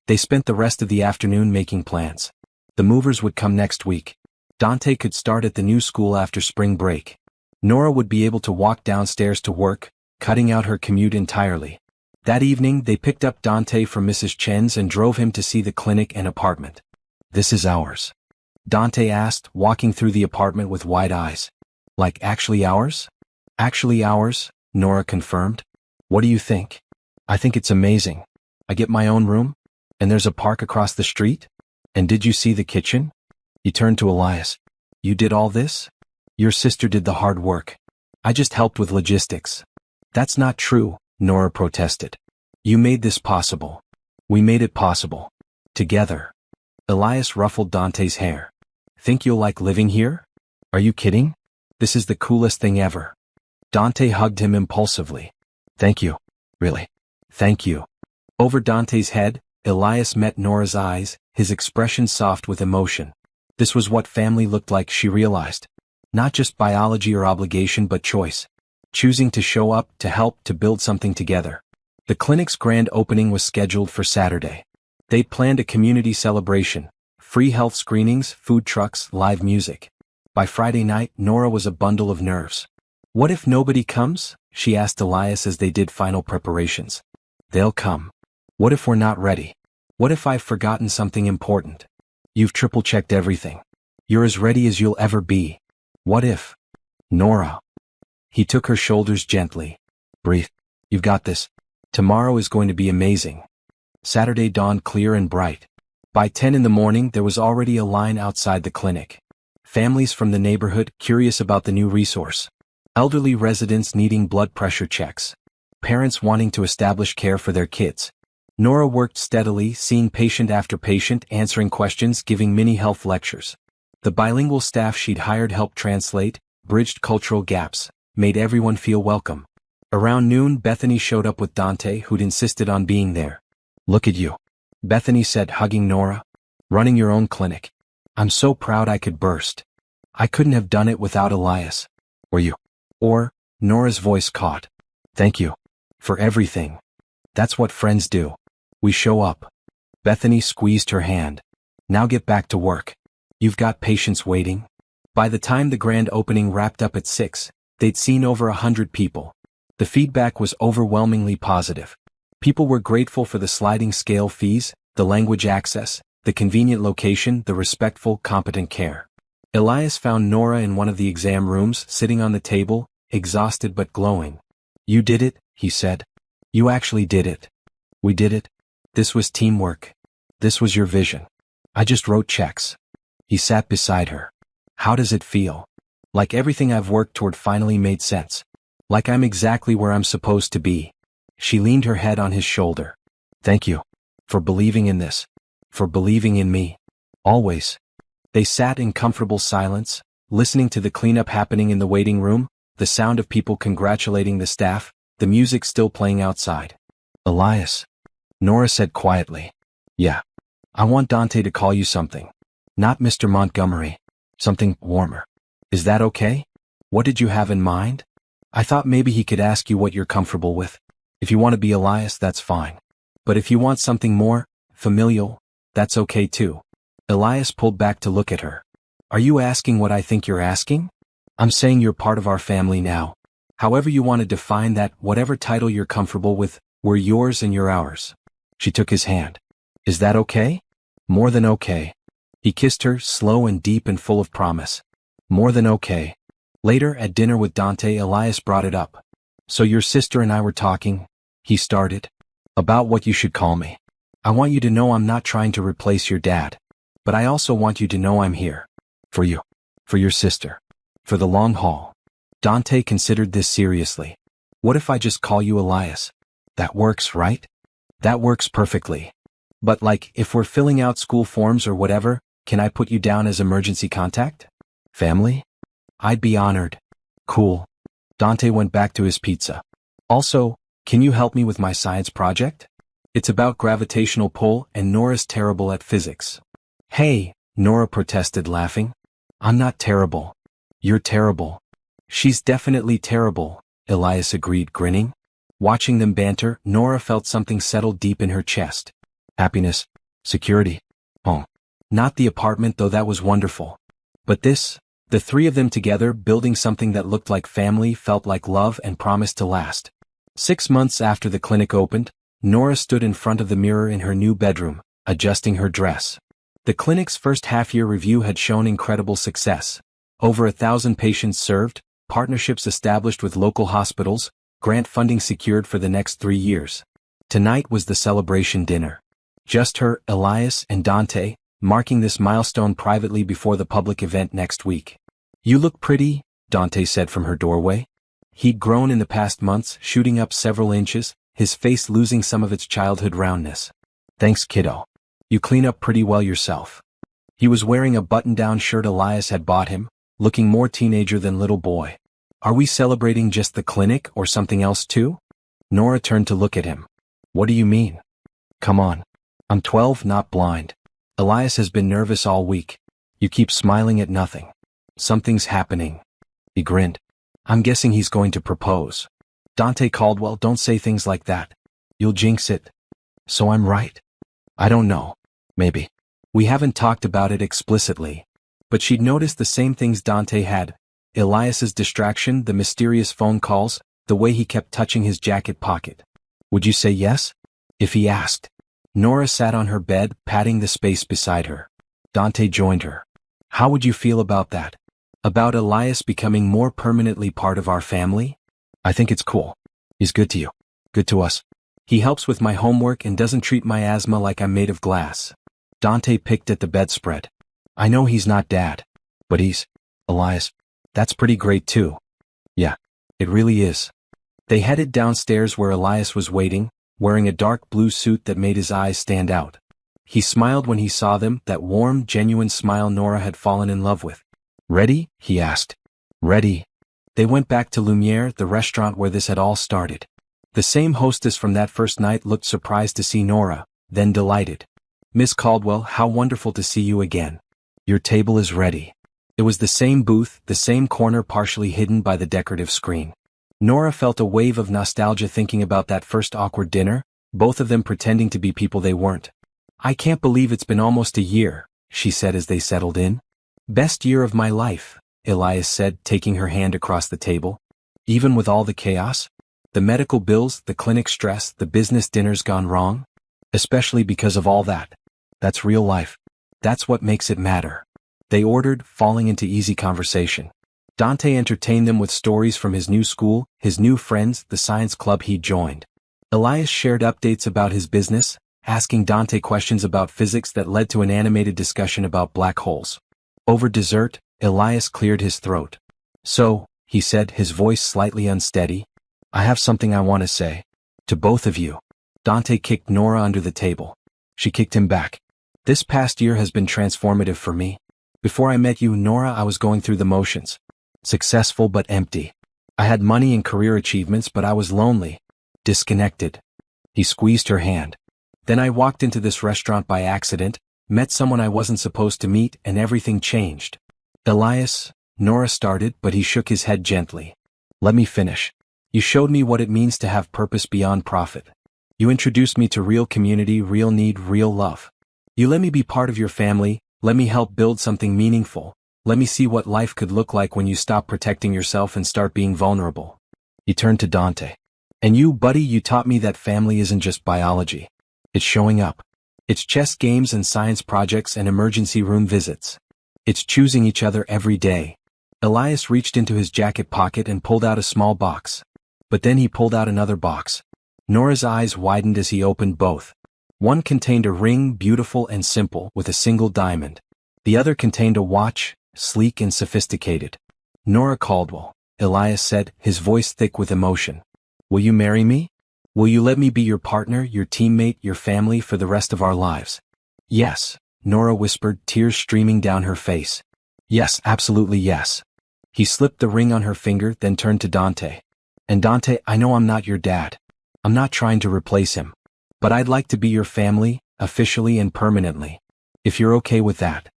They spent the rest of the afternoon making plans. The movers would come next week. Dante could start at the new school after spring break. Nora would be able to walk downstairs to work, cutting out her commute entirely. That evening they picked up Dante from Mrs. Chen's and drove him to see the clinic and apartment. This is ours? Dante asked, walking through the apartment with wide eyes. Like actually ours? Actually ours, Nora confirmed. What do you think? I think it's amazing. I get my own room? And there's a park across the street? And did you see the kitchen? He turned to Elias. You did all this? Your sister did the hard work. I just helped with logistics. That's not true, Nora protested. You made this possible. We made it possible. Together. Elias ruffled Dante's hair. Think you'll like living here? Are you kidding? This is the coolest thing ever. Dante hugged him impulsively. Thank you. Really. Thank you. Over Dante's head, Elias met Nora's eyes, his expression soft with emotion. This was what family looked like, she realized. Not just biology or obligation but choice. Choosing to show up, to help, to build something together. The clinic's grand opening was scheduled for Saturday. They'd planned a community celebration, free health screenings, food trucks, live music. By Friday night, Nora was a bundle of nerves. What if nobody comes? She asked Elias as they did final preparations. They'll come. What if we're not ready? What if I've forgotten something important? You've triple-checked everything. You're as ready as you'll ever be. What if? Nora. He took her shoulders gently. Breathe. You've got this. Tomorrow is going to be amazing. Saturday dawned clear and bright. By 10 in the morning there was already a line outside the clinic. Families from the neighborhood curious about the new resource. Elderly residents needing blood pressure checks. Parents wanting to establish care for their kids. Nora worked steadily, seeing patient after patient, answering questions, giving mini health lectures. The bilingual staff she'd hired helped translate, bridged cultural gaps, made everyone feel welcome. Around noon, Bethany showed up with Dante, who'd insisted on being there. Look at you, Bethany said, hugging Nora. Running your own clinic. I'm so proud I could burst. I couldn't have done it without Elias. Or you. Or, Nora's voice caught. Thank you. For everything. That's what friends do. We show up. Bethany squeezed her hand. Now get back to work. You've got patients waiting. By the time the grand opening wrapped up at 6, they'd seen over 100 people. The feedback was overwhelmingly positive. People were grateful for the sliding scale fees, the language access, the convenient location, the respectful, competent care. Elias found Nora in one of the exam rooms, sitting on the table, exhausted but glowing. You did it, he said. You actually did it. We did it. This was teamwork. This was your vision. I just wrote checks. He sat beside her. How does it feel? Like everything I've worked toward finally made sense. Like I'm exactly where I'm supposed to be. She leaned her head on his shoulder. Thank you. For believing in this. For believing in me. Always. They sat in comfortable silence, listening to the cleanup happening in the waiting room, the sound of people congratulating the staff, the music still playing outside. Elias. Nora said quietly. Yeah. I want Dante to call you something. Not Mr. Montgomery. Something warmer. Is that okay? What did you have in mind? I thought maybe he could ask you what you're comfortable with. If you want to be Elias, that's fine. But if you want something more familial, that's okay too. Elias pulled back to look at her. Are you asking what I think you're asking? I'm saying you're part of our family now. However you want to define that, whatever title you're comfortable with, we're yours and you're ours. She took his hand. Is that okay? More than okay. He kissed her, slow and deep and full of promise. More than okay. Later, at dinner with Dante, Elias brought it up. So your sister and I were talking, he started, about what you should call me. I want you to know I'm not trying to replace your dad. But I also want you to know I'm here. For you. For your sister. For the long haul. Dante considered this seriously. What if I just call you Elias? That works, right? That works perfectly. But like, if we're filling out school forms or whatever, can I put you down as emergency contact? Family? I'd be honored. Cool. Dante went back to his pizza. Also, can you help me with my science project? It's about gravitational pull and Nora's terrible at physics. Hey, Nora protested, laughing. I'm not terrible. You're terrible. She's definitely terrible, Elias agreed, grinning. Watching them banter, Nora felt something settle deep in her chest. Happiness. Security. Oh. Not the apartment, though that was wonderful. But this, the three of them together building something that looked like family, felt like love and promised to last. 6 months after the clinic opened, Nora stood in front of the mirror in her new bedroom, adjusting her dress. The clinic's first half-year review had shown incredible success. Over 1,000 patients served, partnerships established with local hospitals, grant funding secured for the next 3 years. Tonight was the celebration dinner. Just her, Elias, and Dante, marking this milestone privately before the public event next week. You look pretty, Dante said from her doorway. He'd grown in the past months, shooting up several inches, his face losing some of its childhood roundness. Thanks, kiddo. You clean up pretty well yourself. He was wearing a button-down shirt Elias had bought him, looking more teenager than little boy. Are we celebrating just the clinic or something else too? Nora turned to look at him. What do you mean? Come on. I'm 12, not blind. Elias has been nervous all week. You keep smiling at nothing. Something's happening. He grinned. I'm guessing he's going to propose. Dante Caldwell, don't say things like that. You'll jinx it. So I'm right? I don't know. Maybe. We haven't talked about it explicitly. But she'd noticed the same things Dante had. Elias's distraction, the mysterious phone calls, the way he kept touching his jacket pocket. Would you say yes? If he asked. Nora sat on her bed, patting the space beside her. Dante joined her. How would you feel about that? About Elias becoming more permanently part of our family? I think it's cool. He's good to you. Good to us. He helps with my homework and doesn't treat my asthma like I'm made of glass. Dante picked at the bedspread. I know he's not Dad. But he's... Elias. That's pretty great too. Yeah. It really is. They headed downstairs where Elias was waiting, wearing a dark blue suit that made his eyes stand out. He smiled when he saw them, that warm, genuine smile Nora had fallen in love with. Ready? He asked. Ready. They went back to Lumiere, the restaurant where this had all started. The same hostess from that first night looked surprised to see Nora, then delighted. Miss Caldwell, how wonderful to see you again. Your table is ready. It was the same booth, the same corner partially hidden by the decorative screen. Nora felt a wave of nostalgia thinking about that first awkward dinner, both of them pretending to be people they weren't. I can't believe it's been almost a year, she said as they settled in. Best year of my life, Elias said, taking her hand across the table. Even with all the chaos? The medical bills, the clinic stress, the business dinners gone wrong? Especially because of all that. That's real life. That's what makes it matter. They ordered, falling into easy conversation. Dante entertained them with stories from his new school, his new friends, the science club he'd joined. Elias shared updates about his business, asking Dante questions about physics that led to an animated discussion about black holes. Over dessert, Elias cleared his throat. So, he said, his voice slightly unsteady, I have something I want to say. To both of you. Dante kicked Nora under the table. She kicked him back. This past year has been transformative for me. Before I met you, Nora, I was going through the motions. Successful but empty. I had money and career achievements, but I was lonely. Disconnected. He squeezed her hand. Then I walked into this restaurant by accident, met someone I wasn't supposed to meet, and everything changed. Elias, Nora started, but he shook his head gently. Let me finish. You showed me what it means to have purpose beyond profit. You introduced me to real community, real need, real love. You let me be part of your family, let me help build something meaningful. Let me see what life could look like when you stop protecting yourself and start being vulnerable. He turned to Dante. And you, buddy, you taught me that family isn't just biology. It's showing up. It's chess games and science projects and emergency room visits. It's choosing each other every day. Elias reached into his jacket pocket and pulled out a small box. But then he pulled out another box. Nora's eyes widened as he opened both. One contained a ring, beautiful and simple, with a single diamond. The other contained a watch, sleek and sophisticated. Nora Caldwell, Elias said, his voice thick with emotion. Will you marry me? Will you let me be your partner, your teammate, your family for the rest of our lives? Yes, Nora whispered, tears streaming down her face. Yes, absolutely yes. He slipped the ring on her finger, then turned to Dante. And Dante, I know I'm not your dad. I'm not trying to replace him. But I'd like to be your family, officially and permanently. If you're okay with that.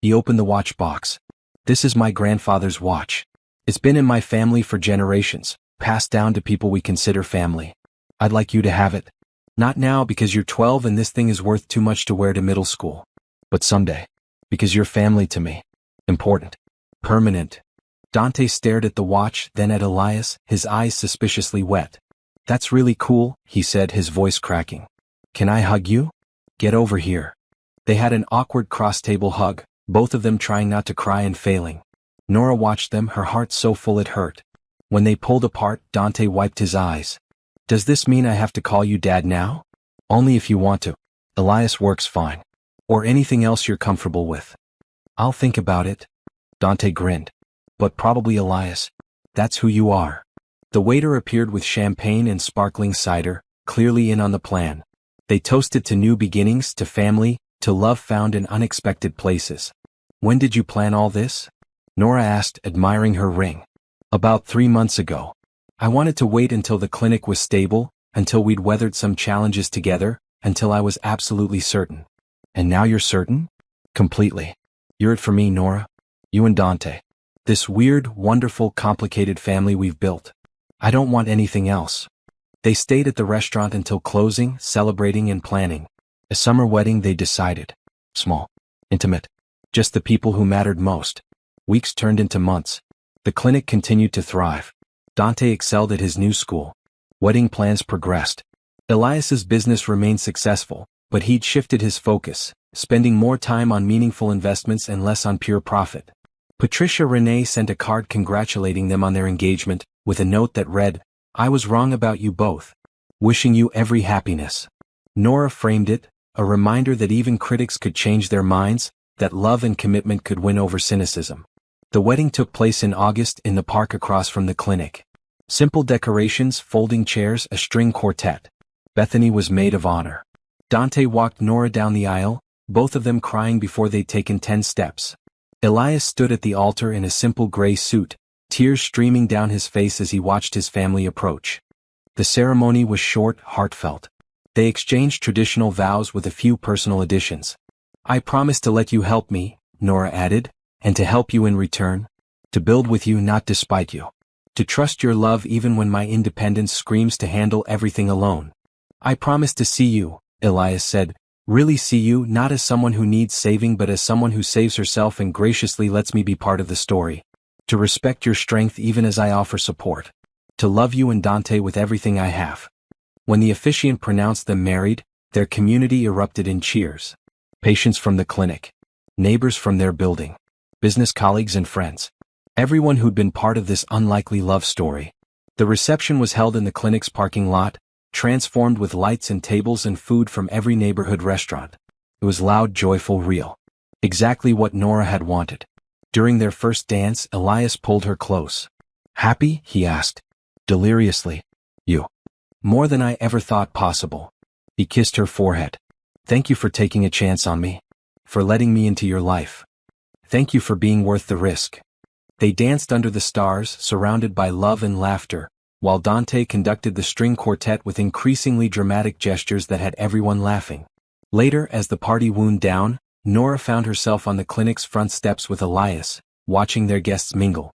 He opened the watch box. This is my grandfather's watch. It's been in my family for generations, passed down to people we consider family. I'd like you to have it. Not now because you're 12 and this thing is worth too much to wear to middle school. But someday. Because you're family to me. Important. Permanent. Dante stared at the watch, then at Elias, his eyes suspiciously wet. That's really cool, he said, his voice cracking. Can I hug you? Get over here. They had an awkward cross-table hug, both of them trying not to cry and failing. Nora watched them, her heart so full it hurt. When they pulled apart, Dante wiped his eyes. Does this mean I have to call you Dad now? Only if you want to. Elias works fine. Or anything else you're comfortable with. I'll think about it. Dante grinned. But probably Elias. That's who you are. The waiter appeared with champagne and sparkling cider, clearly in on the plan. They toasted to new beginnings, to family, to love found in unexpected places. When did you plan all this? Nora asked, admiring her ring. About 3 months ago. I wanted to wait until the clinic was stable, until we'd weathered some challenges together, until I was absolutely certain. And now you're certain? Completely. You're it for me, Nora. You and Dante. This weird, wonderful, complicated family we've built. I don't want anything else. They stayed at the restaurant until closing, celebrating and planning. A summer wedding, they decided. Small. Intimate. Just the people who mattered most. Weeks turned into months. The clinic continued to thrive. Dante excelled at his new school. Wedding plans progressed. Elias's business remained successful, but he'd shifted his focus, spending more time on meaningful investments and less on pure profit. Patricia Renee sent a card congratulating them on their engagement, with a note that read, I was wrong about you both. Wishing you every happiness. Nora framed it, a reminder that even critics could change their minds, that love and commitment could win over cynicism. The wedding took place in August in the park across from the clinic. Simple decorations, folding chairs, a string quartet. Bethany was maid of honor. Dante walked Nora down the aisle, both of them crying before they'd taken 10 steps. Elias stood at the altar in a simple gray suit, tears streaming down his face as he watched his family approach. The ceremony was short, heartfelt. They exchanged traditional vows with a few personal additions. I promise to let you help me, Nora added, and to help you in return. To build with you, not despite you. To trust your love even when my independence screams to handle everything alone. I promise to see you, Elias said, really see you not as someone who needs saving but as someone who saves herself and graciously lets me be part of the story. To respect your strength even as I offer support. To love you and Dante with everything I have. When the officiant pronounced them married, their community erupted in cheers. Patients from the clinic. Neighbors from their building. Business colleagues and friends. Everyone who'd been part of this unlikely love story. The reception was held in the clinic's parking lot, transformed with lights and tables and food from every neighborhood restaurant. It was loud, joyful, real. Exactly what Nora had wanted. During their first dance, Elias pulled her close. Happy? He asked. Deliriously. You. More than I ever thought possible. He kissed her forehead. Thank you for taking a chance on me. For letting me into your life. Thank you for being worth the risk. They danced under the stars, surrounded by love and laughter, while Dante conducted the string quartet with increasingly dramatic gestures that had everyone laughing. Later, as the party wound down, Nora found herself on the clinic's front steps with Elias, watching their guests mingle.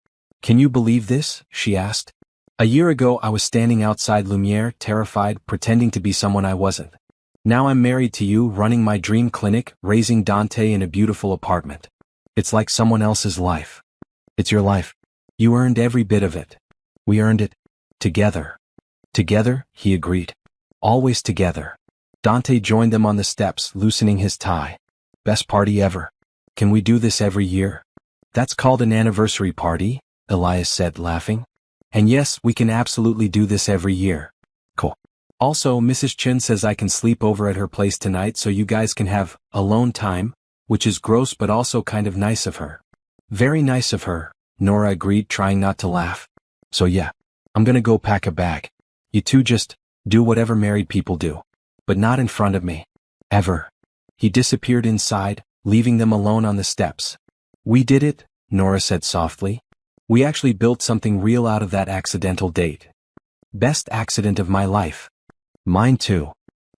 Can you believe this? She asked. A year ago I was standing outside Lumiere, terrified, pretending to be someone I wasn't. Now I'm married to you, running my dream clinic, raising Dante in a beautiful apartment. It's like someone else's life. It's your life. You earned every bit of it. We earned it. Together. Together, he agreed. Always together. Dante joined them on the steps, loosening his tie. Best party ever. Can we do this every year? That's called an anniversary party, Elias said, laughing. And yes, we can absolutely do this every year. Cool. Also, Mrs. Chen says I can sleep over at her place tonight so you guys can have alone time, which is gross but also kind of nice of her. Very nice of her, Nora agreed, trying not to laugh. So yeah, I'm gonna go pack a bag. You two just do whatever married people do. But not in front of me. Ever. He disappeared inside, leaving them alone on the steps. We did it, Nora said softly. We actually built something real out of that accidental date. Best accident of my life. Mine too.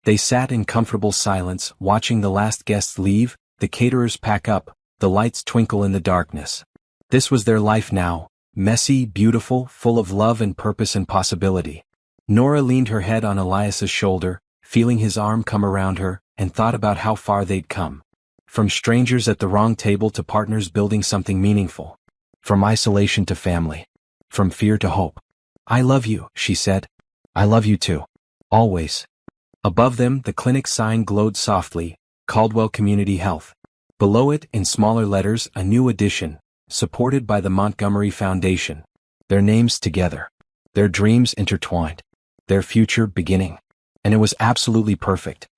They sat in comfortable silence, watching the last guests leave, the caterers pack up, the lights twinkle in the darkness. This was their life now, messy, beautiful, full of love and purpose and possibility. Nora leaned her head on Elias's shoulder, feeling his arm come around her, and thought about how far they'd come. From strangers at the wrong table to partners building something meaningful. From isolation to family. From fear to hope. I love you, she said. I love you too. Always. Above them, the clinic sign glowed softly, Caldwell Community Health. Below it, in smaller letters, a new addition, supported by the Montgomery Foundation. Their names together. Their dreams intertwined. Their future beginning. And it was absolutely perfect.